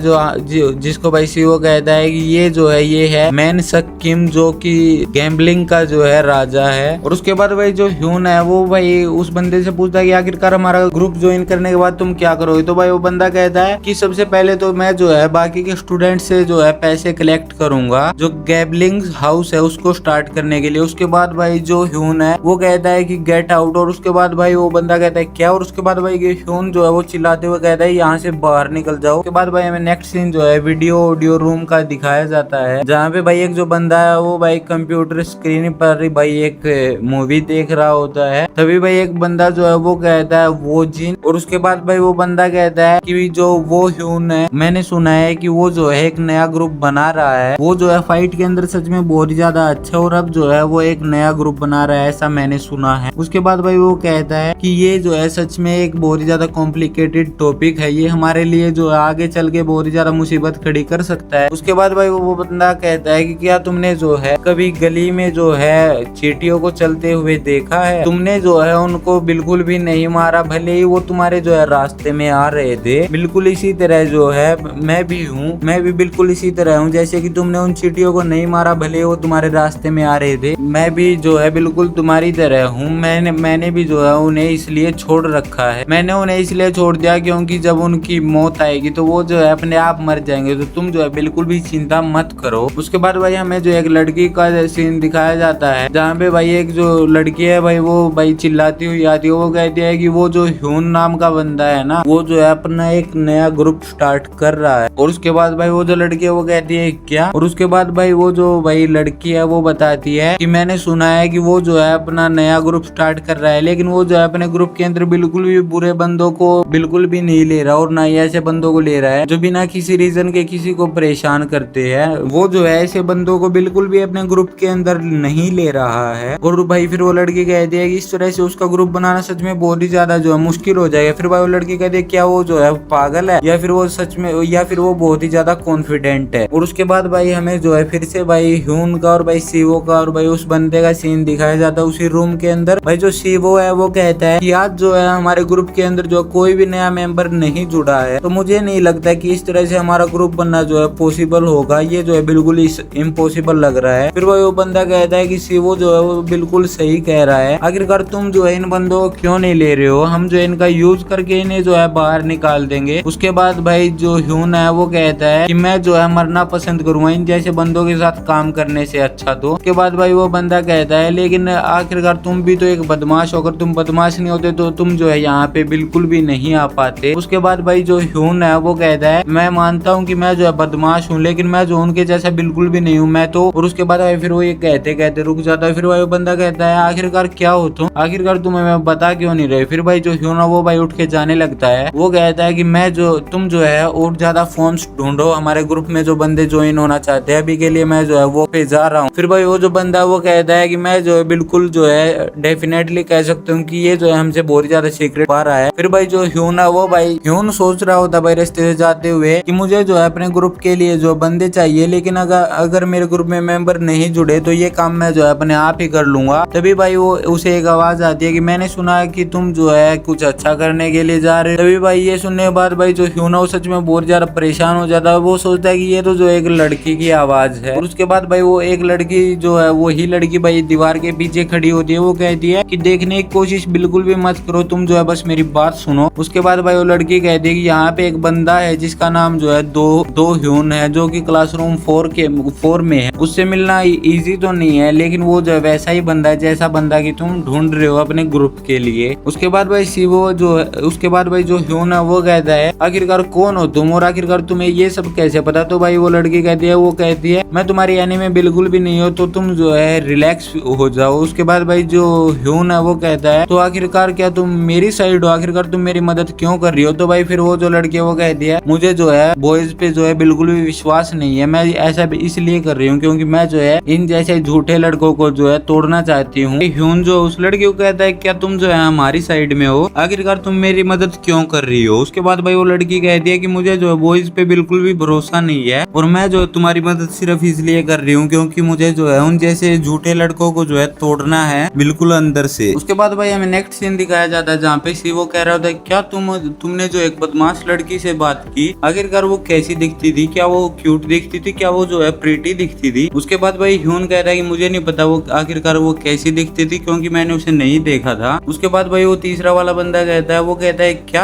जिसको भाई शिवो कहता है कि ये है मैन सक किम, जो कि गैम्बलिंग का जो है राजा है। और उसके बाद भाई जो ह्यून है वो भाई उस बंदे से पूछता है कि आखिरकार हमारा ग्रुप ज्वाइन करने के बाद तुम क्या करोगे। तो भाई वो बंदा कहता है कि सबसे पहले तो मैं जो है बाकी के स्टूडेंट से जो है पैसे कलेक्ट करूंगा जो गैम्बलिंग हाउस है उसको स्टार्ट करने के लिए। उसके बाद भाई जो ह्यून है वो कहता है कि गेट आउट। और उसके बाद भाई वो बंदा कहता है क्या? और उसके बाद भाई ह्यून जो है वो चिल्लाते हुए कहता है यहाँ से बाहर निकल जाओ। उसके बाद भाई हमें नेक्स्ट सीन जो है वीडियो ऑडियो रूम का दिखाया जाता है, जहाँ पे भाई एक जो बंदा है वो भाई कंप्यूटर स्क्रीन पर भाई एक मूवी देख रहा होता है। तभी भाई एक बंदा जो है वो कहता है वो जिन। और उसके बाद भाई वो बंदा कहता है कि जो वो ह्यून है मैंने सुना है कि वो जो है एक नया ग्रुप बना रहा है, वो जो है फाइट के अंदर सच में बहुत ही ज्यादा अच्छा, और अब जो है वो एक नया ग्रुप बना रहा है ऐसा मैंने सुना है। उसके बाद भाई वो कहता है कि ये जो है सच में एक बहुत ही ज्यादा कॉम्प्लिकेटेड टॉपिक है, ये हमारे लिए जो है आगे चल के बहुत ही ज्यादा मुसीबत खड़ी कर सकता है। उसके बाद भाई वो बंदा कहता है कि क्या तुमने जो है कभी गली में जो है चींटियों को चलते हुए देखा है? तुमने जो है उनको बिल्कुल भी नहीं मारा, भले ही वो तुम्हारे जो है रास्ते में आ रहे थे। बिल्कुल इसी तरह जो है मैं भी बिल्कुल इसी तरह हूँ, जैसे कि तुमने उन चींटियों को नहीं मारा भले वो तुम्हारे रास्ते में आ रहे थे, मैं भी जो है बिल्कुल तुम्हारी तरह हूँ। मैंने भी जो है उन्हें इसलिए छोड़ रखा है, मैंने उन्हें इसलिए छोड़ दिया क्योंकि जब उनकी मौत आएगी तो वो जो है अपने आप मर जाएंगे, तो तुम जो है बिल्कुल भी चिंता मत करो। उसके बाद भाई हमें जो एक लड़की का सीन दिखाया जाता है, जहाँ पे भाई एक जो लड़की है भाई वो भाई चिल्लाती हुई आती है। वो कहती है कि वो जो ह्यून नाम का बंदा है ना, वो जो है अपना एक नया ग्रुप स्टार्ट कर रहा है। और उसके बाद भाई वो जो लड़की है वो कहती है क्या? और उसके बाद भाई वो जो भाई लड़की है वो बताती है कि मैंने सुना है कि वो जो है अपना नया ग्रुप स्टार्ट कर रहा है, लेकिन वो जो है अपने ग्रुप के अंदर बिल्कुल भी बुरे बंदों को बिल्कुल भी नहीं ले रहा और ना ही ऐसे बंदों को ले रहा है जो बिना किसी रीजन के किसी को परेशान करते हैं, वो जो है ऐसे बंदों को बिल्कुल भी अपने ग्रुप के अंदर नहीं ले रहा है। और भाई फिर वो लड़की कहती है कि इस तरह से उसका ग्रुप बनाना सच में बहुत ही ज्यादा जो है मुश्किल हो जाएगा। फिर भाई वो लड़की कहती है क्या वो जो है पागल है या फिर वो सच में या फिर वो बहुत ही ज्यादा कॉन्फिडेंट है। और उसके बाद भाई हमें जो है फिर से भाई ह्यून का और भाई सीवो का और भाई उस बंदे का सीन दिखाया जाता है उसी रूम के अंदर। भाई जो सीवो है वो कहता है कि आज जो है हमारे ग्रुप के अंदर जो कोई भी नया मेंबर नहीं जुड़ा है, तो मुझे नहीं लगता कि इस तरह से हमारा ग्रुप बनना जो है पॉसिबल होगा, ये जो है बिल्कुल इम्पॉसिबल लग रहा है। फिर भाई वो बंदा कहता है कि सीवो जो है वो बिल्कुल सही कह रहा है, आखिरकार तुम जो है इन बंदों को क्यों नहीं ले रहे हो, हम जो इनका यूज करके इन्हें जो है बाहर निकाल देंगे। उसके बाद भाई जो ह्यून है वो कहता है कि मैं जो है मरना पसंद करूंगा इन जैसे बंदों के साथ काम करने से अच्छा। तो उसके बाद भाई वो बंदा कहता है लेकिन आखिरकार तुम भी तो एक बदमाश हो, अगर तुम बदमाश नहीं होते तो तुम जो है यहाँ पे बिल्कुल भी नहीं आ पाते। उसके बाद भाई जो ह्यून है वो कहता है मैं मानता हूँ कि मैं जो है बदमाश हूँ, लेकिन मैं जो उनके जैसा बिल्कुल भी नहीं हूँ मैं तो। और उसके बाद भाई फिर वो ये कहते कहते रुक जाता है। फिर भाई वो बंदा कहता है आखिरकार क्या हो तुम, आखिरकार तुम्हें मैं बता क्यों नहीं रहे। फिर भाई जो ह्यून है वो भाई उठ के जाने लगता है। वो कहता है कि मैं जो तुम जो है और ज्यादा फोन्स ढूंढो, हमारे ग्रुप में जो बंदे ज्वाइन होना चाहते हैं अभी के लिए मैं जो है वो पे जा रहा हूँ। फिर भाई वो जो बंदा वो कहता है कि मैं जो है बिल्कुल जो है डेफिनेटली कह सकता हूँ कि ये जो है हमसे बहुत ज्यादा सीक्रेट पा रहा है। फिर भाई जो ह्यून है वो भाई ह्यून सोच रहा होता भाई रास्ते से जाते हुए कि मुझे जो है अपने ग्रुप के लिए जो बंदे चाहिए, लेकिन अगर मेरे ग्रुप में मेंबर नहीं जुड़े तो ये काम मैं जो है अपने आप ही कर लूंगा। तभी भाई वो उसे एक आवाज आती है कि मैंने सुना है कि तुम जो है कुछ अच्छा करने के लिए जा रहे हो। तभी भाई ये सुनने के बाद भाई जो ह्यून है वो सच में बहुत ज्यादा परेशान हो जाता है। वो सोचता है कि ये तो जो एक लड़की की आवाज है। और उसके बाद भाई वो एक लड़की जो है वही लड़की भाई दीवार के पीछे खड़ी होती है। वो कहती है कि देखने की कोशिश बिल्कुल भी मत करो, तुम जो है बस मेरी बात सुनो। उसके बाद भाई वो लड़की कहती है कि यहाँ पे एक बंदा है जिसका नाम जो है दो ह्यून है, जो कि क्लासरूम 4 में है। उससे मिलना इजी तो नहीं है, लेकिन वो जो है वैसा ही बंदा है जैसा बंदा की तुम ढूंढ रहे हो अपने ग्रुप के लिए। उसके बाद भाई सीवो जो है उसके बाद भाई जो ह्यून है वो कहता है आखिरकार कौन हो तुम और आखिरकार तुम्हें ये सब कैसे पता। तो भाई वो लड़की कहती है मैं तुम्हारी एनिमी बिल्कुल भी नहीं हो, तो तुम जो है रिलैक्स हो जाओ। उसके बाद भाई जो ह्यून है वो कहता है तो आखिरकार क्या तुम मेरी साइड हो, आखिरकार तुम मेरी मदद क्यों कर रही हो। तो भाई फिर वो जो लड़की है वो कहती है मुझे जो है बॉयज पे जो है बिल्कुल भी विश्वास नहीं है, मैं ऐसा भी इसलिए कर रही हूँ क्योंकि मैं जो है इन जैसे झूठे लड़कों को जो है तोड़ना चाहती हूँ। ह्यून जो उस लड़की को कहता है क्या तुम जो है हमारी साइड में हो, आखिरकार तुम मेरी मदद क्यों कर रही हो। उसके बाद भाई वो लड़की कहती है कि मुझे जो है बॉयज पे बिल्कुल भी भरोसा नहीं है और मैं जो तुम्हारी मदद सिर्फ इसलिए कर रही हूँ क्योंकि मुझे जो है उन जैसे झूठे लड़कों को जो है तोड़ना है बिल्कुल अंदर से। उसके बाद भाई हमें नेक्स्ट सीन दिखाया जाता है जहाँ पे सीवो कह रहा होता है क्या तुमने जो एक बदमाश लड़की से बात की, आखिरकार वो कैसी दिखती थी, क्या वो क्यूट दिखती थी, क्या वो जो है प्रीटी दिखती थी। उसके बाद भाई ह्यून कह रहा है कि मुझे नहीं पता वो आखिरकार वो कैसी दिखती थी क्योंकि मैंने उसे नहीं देखा था। उसके बाद भाई वो तीसरा वाला बंदा कहता है वो कहता है क्या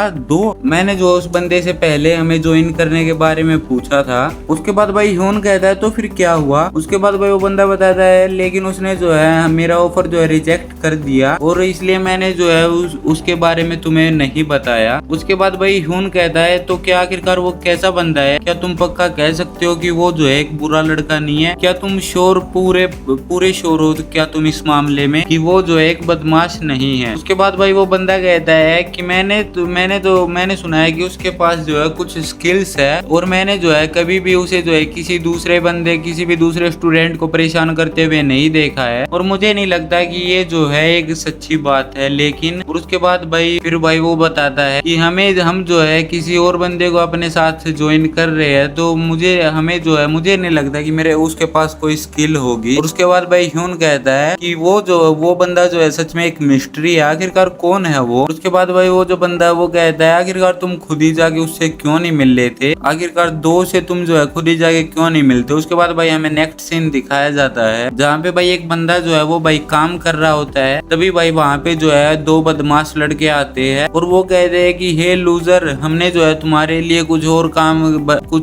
मैंने जो उस बंदे से पहले हमें ज्वाइन करने के बारे में पूछा था। उसके बाद भाई ह्यून कहता है तो फिर क्या हुआ। उसके बाद भाई वो बंदा बताता है लेकिन उसने जो है मेरा ऑफर जो है रिजेक्ट कर दिया और इसलिए मैंने जो है उसके बारे में तुम्हें नहीं बताया। उसके बाद भाई ह्यून कहता है तो क्या आखिरकार वो कैसा बंदा है, क्या तुम पक्का कह सकते हो कि वो जो है एक बुरा लड़का नहीं है, क्या तुम श्योर पूरे श्योर हो क्या तुम इस मामले में कि वो जो है एक बदमाश नहीं है। उसके बाद भाई वो बंदा कहता है कि मैंने सुना है कि उसके पास जो है कुछ स्किल्स है और मैंने जो है कभी भी उसे जो है किसी भी दूसरे स्टूडेंट को परेशान करते हुए नहीं देखा है और मुझे नहीं लगता कि ये जो है एक सच्ची बात है। लेकिन और उसके बाद फिर वो बताता है कि हम जो है किसी और बंदे को अपने साथ ज्वाइन कर रहे हैं तो मुझे नहीं लगता कि उसके पास कोई स्किल होगी। और उसके बाद भाई ह्यून कहता है कि वो बंदा जो है सच में एक मिस्ट्री है, आखिरकार कौन है वो। उसके बाद भाई वो जो बंदा है वो कहता है आखिरकार तुम खुद ही जाके उससे क्यों नहीं मिल रहे थे, आखिरकार 2 से तुम जो है खुद ही जाके क्यों नहीं मिलते। उसके बाद भाई हमें नेक्स्ट सीन दिखाया जाता है जहाँ पे भाई एक बंदा जो है वो भाई काम कर रहा होता है। तभी भाई वहाँ पे जो है 2 बदमाश लड़के आते हैं और वो कहते हैं कि हे लूजर, हमने जो है तुम्हारे लिए कुछ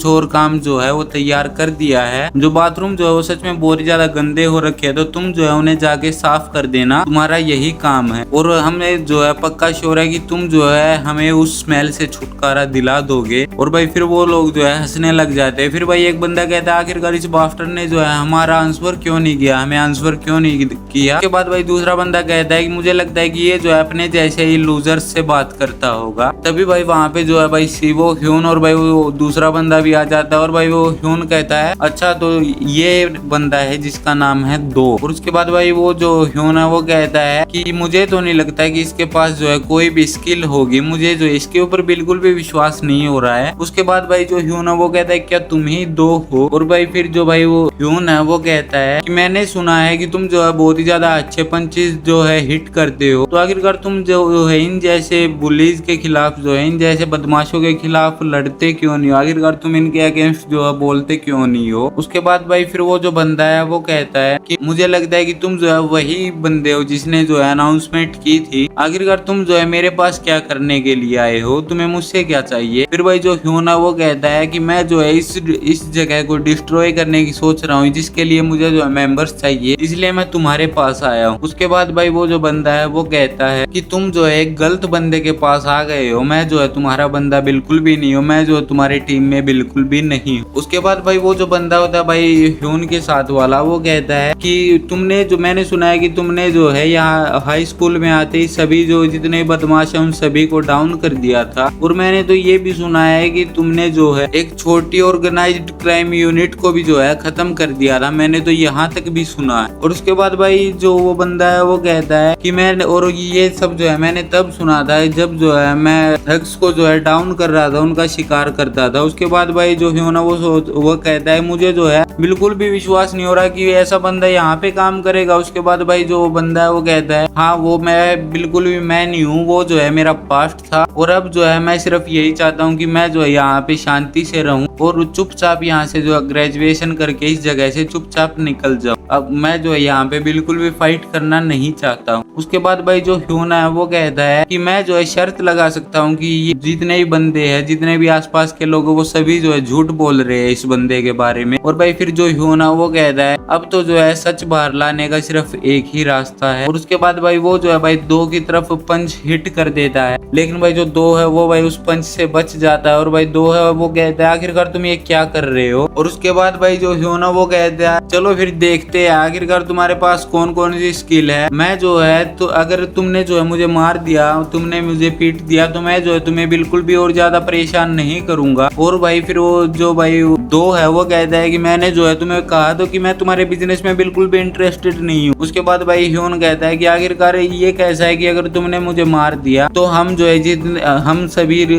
और काम जो है वो तैयार कर दिया है। जो बाथरूम जो है वो सच में बहुत ज्यादा गंदे हो रखे हैं तो तुम जो है उन्हें जाके साफ कर देना, तुम्हारा यही काम है और हमें जो है पक्का श्योर है कि तुम जो है हमें उस स्मेल से छुटकारा दिला दोगे। और भाई फिर वो लोग जो है हंसने लग जाते हैं। फिर भाई एक बंदा कहता है आखिरकार इस बाफ्टर ने जो है हमारा आंसर क्यों नहीं किया, हमें आंसर क्यों नहीं किया। उसके बाद भाई दूसरा बंदा कहता है कि मुझे लगता है कि ये जो है अपने जैसे ही लूजर्स से बात करता होगा। तभी भाई वहाँ पे जो है भाई सीवो ह्यून और भाई वो दूसरा बंदा भी दिया जाता है। और भाई वो ह्यून कहता है अच्छा तो ये बंदा है जिसका नाम है दो। और उसके बाद भाई वो जो ह्यून है वो कहता है कि मुझे तो नहीं लगता कि इसके पास जो है कोई भी स्किल होगी, मुझे जो इसके ऊपर बिल्कुल भी विश्वास नहीं हो रहा है। उसके बाद भाई जो ह्यून है वो कहता है क्या तुम ही दो हो। और भाई फिर जो भाई वो ह्यून है वो कहता है कि मैंने सुना है कि तुम जो है बहुत ही ज्यादा अच्छे पंचेस जो है हिट करते हो, तो आखिरकार तुम जो है इन जैसे बुलीज के खिलाफ जो है, इन जैसे बदमाशों के खिलाफ लड़ते क्यों नहीं हो, आखिरकार तुम इनके अगेंस्ट जो है बोलते क्यों नहीं हो। उसके बाद भाई फिर वो जो बंदा है वो कहता है कि मुझे लगता है कि तुम जो है वही बंदे हो जिसने जो है अनाउंसमेंट की थी, आखिरकार तुम जो है मेरे पास क्या करने के लिए आए हो, तुम्हें मुझसे क्या चाहिए। फिर भाई जो ह्यून है वो कहता है कि मैं जो है इस जगह को डिस्ट्रॉय करने की सोच रहा हूँ, जिसके लिए मुझे जो है मेंबर्स चाहिए, इसलिए मैं तुम्हारे पास आया हूँ। उसके बाद भाई वो जो बंदा है वो कहता है कि तुम जो है एक गलत बंदे के पास आ गए हो, मैं जो है तुम्हारा बंदा बिल्कुल भी नहीं हूँ, मैं जो तुम्हारी टीम में बिल्कुल भी नहीं हूँ। उसके बाद भाई वो जो बंदा होता है भाई ह्यून के साथ वाला, वो कहता है कि तुमने जो, मैंने सुना है कि तुमने जो है यहाँ हाई स्कूल में आते ही सभी जो जितने बदमाश है उन सभी को डाउन कर दिया था, और मैंने तो ये भी सुना है कि तुमने जो है एक छोटी ऑर्गेनाइज्ड क्राइम यूनिट को भी जो है खत्म कर दिया था, मैंने तो यहाँ तक भी सुना है। और उसके बाद भाई जो वो बंदा है वो कहता है कि मैं, और ये सब जो है मैंने तब सुना था जब जो है मैं थग्स को जो है डाउन कर रहा था, उनका शिकार करता था। उसके बाद भाई जो ह्यून है वो कहता है मुझे जो है बिल्कुल भी विश्वास नहीं हो रहा कि ऐसा बंदा यहाँ पे काम करेगा। उसके बाद भाई जो बंदा है वो कहता है हाँ वो मैं बिल्कुल भी मैं नहीं हूँ, वो जो है मेरा पास्ट था, और अब जो है मैं सिर्फ यही चाहता हूँ कि मैं जो है यहाँ पे शांति से रहूँ और चुपचाप यहाँ से जो है ग्रेजुएशन करके इस जगह से चुपचाप निकल जाऊँ। अब मैं जो है यहाँ पे बिल्कुल भी फाइट करना नहीं चाहता हूँ। उसके बाद भाई जो ह्यून है वो कहता है कि मैं जो है शर्त लगा सकता हूँ कि ये जितने भी बंदे हैं, जितने भी आसपास के लोग, वो सभी जो है झूठ बोल रहे हैं इस बंदे के बारे में। और भाई फिर जो ह्यून है वो कहता है अब तो जो है सच बाहर लाने का सिर्फ एक ही रास्ता है। और उसके बाद भाई वो जो है भाई दो की तरफ पंच हिट कर देता है, लेकिन भाई जो दो है वो भाई उस पंच से बच जाता है। और भाई दो है वो कहता है आखिरकार तुम ये क्या कर रहे हो। और उसके बाद भाई जो ह्यून है वो कहता है चलो फिर देखते हैं आखिरकार तुम्हारे पास कौन कौन सी स्किल है। मैं जो है तो अगर तुमने जो है मुझे मार दिया, तुमने मुझे पीट दिया, तो मैं जो है तुम्हें बिल्कुल भी और ज्यादा परेशान नहीं करूंगा। और भाई फिर वो जो भाई दो है वो कहता है कि मैंने जो है तुम्हें कहा तो कि मैं तुम्हारे बिजनेस में बिल्कुल भी इंटरेस्टेड नहीं हूँ। उसके बाद भाई ह्यून कहता है कि आखिरकार ये कैसा है कि अगर तुमने मुझे मार दिया तो हम जो है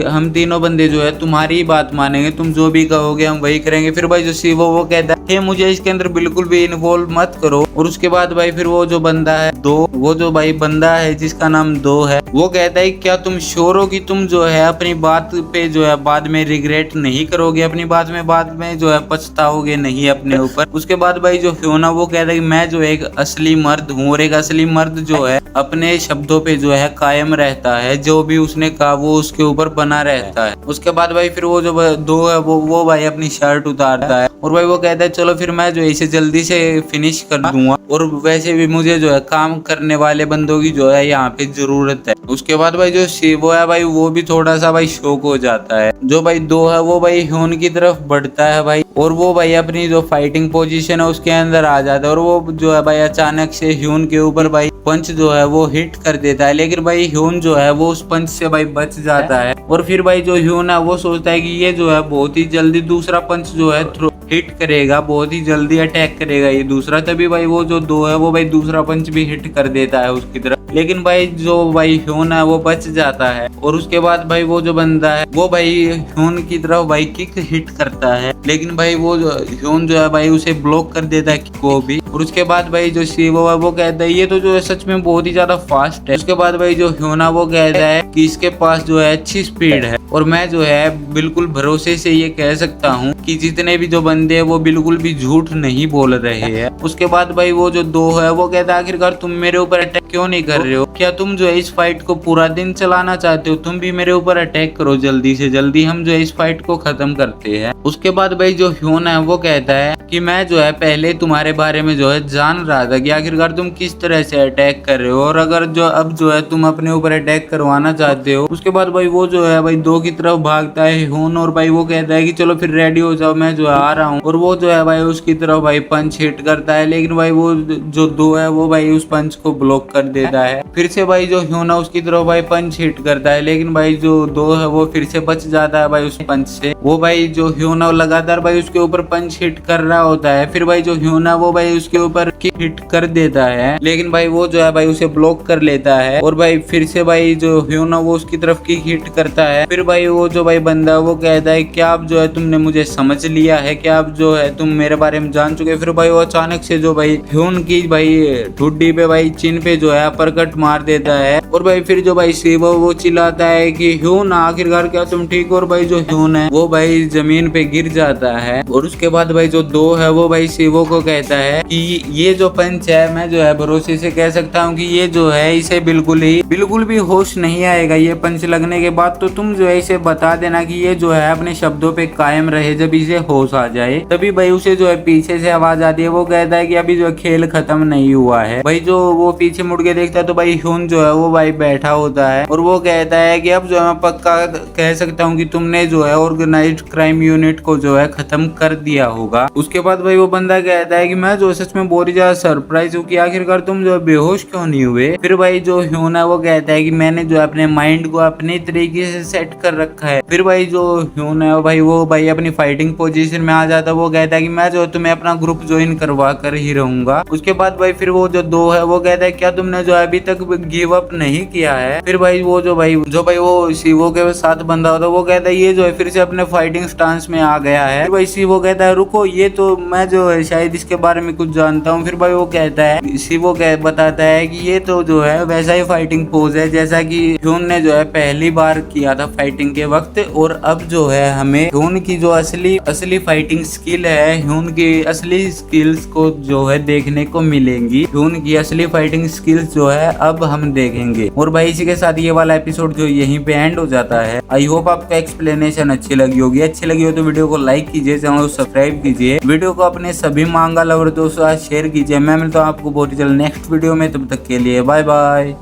हम तीनों बंदे जो है तुम्हारी बात मानेंगे, तुम जो भी कहोगे हम वही करेंगे। फिर भाई जो शिवो वो कहता है मुझे इसके अंदर बिल्कुल भी इन्वॉल्व मत करो। और उसके बाद भाई फिर वो जो बंदा है दो, वो जो भाई बंदा है जिसका नाम दो है, वो कहता है क्या तुम श्योर हो कि तुम जो है अपनी बात पे जो है बाद में रिग्रेट नहीं करोगे, अपनी बात में बाद में जो है पछताओगे नहीं अपने ऊपर। उसके बाद भाई जो ह्यून है वो कहता है कि मैं जो एक असली मर्द हूँ, और एक असली मर्द जो है अपने शब्दों पे जो है कायम रहता है, जो भी उसने कहा वो उसके ऊपर बना रहता है। उसके बाद भाई फिर वो जो दो है वो भाई अपनी शर्ट उतारता है, और भाई वो कहता है चलो फिर मैं जो है इसे जल्दी से फिनिश कर दूंगा, और वैसे भी मुझे जो है काम करने वाले बंदों की जो है यहाँ पे जरूरत है। उसके बाद भाई जो शिवो है भाई वो भी थोड़ा सा भाई शौक हो जाता है। जो भाई दो है वो भाई ह्यून की तरफ बढ़ता है भाई, और वो भाई अपनी जो फाइटिंग पोजीशन है उसके अंदर आ जाता है, और वो जो है भाई अचानक से ह्यून के ऊपर भाई पंच जो है वो हिट कर देता है, लेकिन भाई ह्यून जो है वो उस पंच से भाई बच जाता है। और फिर भाई जो ह्यून है वो सोचता है कि ये जो है बहुत ही जल्दी दूसरा पंच जो है हिट करेगा, बहुत ही जल्दी अटैक करेगा ये दूसरा। तभी भाई वो जो दो है वो भाई दूसरा पंच भी हिट कर देता है उसकी तरफ, लेकिन भाई जो भाई ह्यून है वो बच जाता है। और उसके बाद भाई वो जो बंदा है वो भाई ह्यून की तरफ भाई किक हिट करता है, लेकिन भाई वो जो ह्यून जो है भाई उसे ब्लॉक कर देता है किक को भी। और उसके बाद भाई जो शिवो है वो कहता है ये तो जो है सच में बहुत ही ज्यादा फास्ट है। उसके बाद भाई जो ह्यून है वो कहता है कि इसके पास जो है अच्छी स्पीड है, और मैं जो है बिल्कुल भरोसे से ये कह सकता हूँ कि जितने भी जो बंदे हैं वो बिल्कुल भी झूठ नहीं बोल रहे हैं। उसके बाद भाई वो जो दो है वो कहता है आखिरकार तुम मेरे ऊपर अटैक क्यों नहीं कर रहे हो, क्या तुम जो है इस फाइट को पूरा दिन चलाना चाहते हो, तुम भी मेरे ऊपर अटैक करो जल्दी से जल्दी, हम जो है इस फाइट को खत्म करते हैं। उसके बाद बाद भाई जो ह्यून है वो कहता है कि मैं जो है पहले तुम्हारे बारे में जो है जान रहा था कि आखिरकार तुम किस तरह से अटैक कर रहे हो, और अगर जो अब जो है तुम अपने ऊपर अटैक करवाना चाहते हो। उसके बाद भाई वो जो है भाई दो की तरफ भागता है ह्यून, और भाई वो कहता है कि चलो फिर रेडी हो जाओ, मैं जो है आ रहा हूँ। और वो जो है भाई उसकी तरफ भाई पंच हिट करता है, लेकिन भाई वो जो दो है वो भाई उस पंच को ब्लॉक कर देता है। फिर से भाई जो ह्यून है उसकी तरफ भाई पंच हिट करता है, लेकिन भाई जो दो है वो फिर से बच जाता है भाई उस पंच से। वो भाई जो ह्यून है लगातार भाई उसके ऊपर पंच हिट कर रहा होता है। फिर भाई जो ह्यून है वो भाई उसके ऊपर किक हिट कर देता है, लेकिन भाई वो जो है भाई उसे ब्लॉक कर लेता है। और भाई फिर से भाई जो ह्यून है वो उसकी तरफ किक हिट करता है। फिर भाई वो जो भाई बंदा वो कहता है क्या आप जो है तुमने मुझे समझ लिया है, क्या आप जो है तुम मेरे बारे में जान चुके। फिर भाई वो अचानक से जो भाई ह्यून की भाई ठुड्डी पे भाई चिन पे जो है अपरकट मार देता है। और भाई फिर जो भाई शिवो वो चिल्लाता है कि ह्यून आखिरकार क्या तुम ठीक हो। और भाई जो ह्यून है वो भाई जमीन पे गिर जाता है। और उसके बाद भाई जो दो है वो भाई शिवो को कहता है कि ये जो पंच है मैं जो है भरोसे से कह सकता हूँ कि ये जो है इसे बिल्कुल भी होश नहीं आएगा। ये पंच लगने के बाद तो तुम जो है इसे बता देना कि ये जो है अपने शब्दों पे कायम रहे, जब इसे होश आ जाए। तभी भाई उसे जो है पीछे से आवाज आती है, वो कहता है कि अभी जो खेल खत्म नहीं हुआ है। भाई जो वो पीछे मुड़ के देखता है तो भाई ह्यून जो है वो भाई बैठा होता है, और वो कहता है कि अब जो है मैं पक्का कह सकता हूँ कि तुमने जो है ऑर्गेनाइज्ड क्राइम यूनिट को जो है खत्म कर दिया होगा। उसके बाद भाई वो बंदा कहता है कि मैं जो सच में बहुत ही ज्यादा सरप्राइज हूँ कि आखिरकार तुम जो है बेहोश क्यों नहीं हुए। फिर भाई जो ह्यून है वो कहता है कि मैंने जो अपने माइंड को अपने तरीके से सेट कर रखा है। फिर भाई जो ह्यून है वो भाई अपनी फाइटिंग पोजीशन में आ जाता है। वो कहता है कि मैं जो तुम्हें अपना ग्रुप ज्वाइन करवा कर ही रहूंगा। उसके बाद भाई फिर वो जो दो है वो कहता है क्या तुमने जो अभी तक गिव अप नहीं किया है। फिर भाई वो जो भाई वो शिवो के साथ बंदा होता है वो कहता है ये जो है फिर से अपने फाइटिंग स्टांस में आ गया है। फिर भाई शिवो कहता है रुको, ये तो मैं जो है शायद इसके बारे में कुछ जानता हूँ। फिर भाई वो कहता है शिवो बताता है कि ये तो जो है वैसा ही फाइटिंग पोज है जैसा कि ह्यून ने जो है पहली बार किया था फाइटिंग के वक्त। और अब जो है हमें ह्यून की जो असली फाइटिंग स्किल है, ह्यून की असली स्किल्स को जो है देखने को मिलेंगी। ह्यून की असली फाइटिंग स्किल्स जो है अब हम देखेंगे। और भाई इसी के साथ ये वाला एपिसोड जो यहीं पे एंड हो जाता है। आई होप आपको एक्सप्लेनेशन अच्छी लगी होगी। अच्छी लगी हो तो वीडियो को लाइक कीजिए, चैनल को सब्सक्राइब कीजिए, वीडियो को अपने सभी मांगा लवर दोस्तों शेयर कीजिए। मैं मिलता हूँ आपको बहुत ही जल्द नेक्स्ट वीडियो में, तब तक के लिए बाय बाय।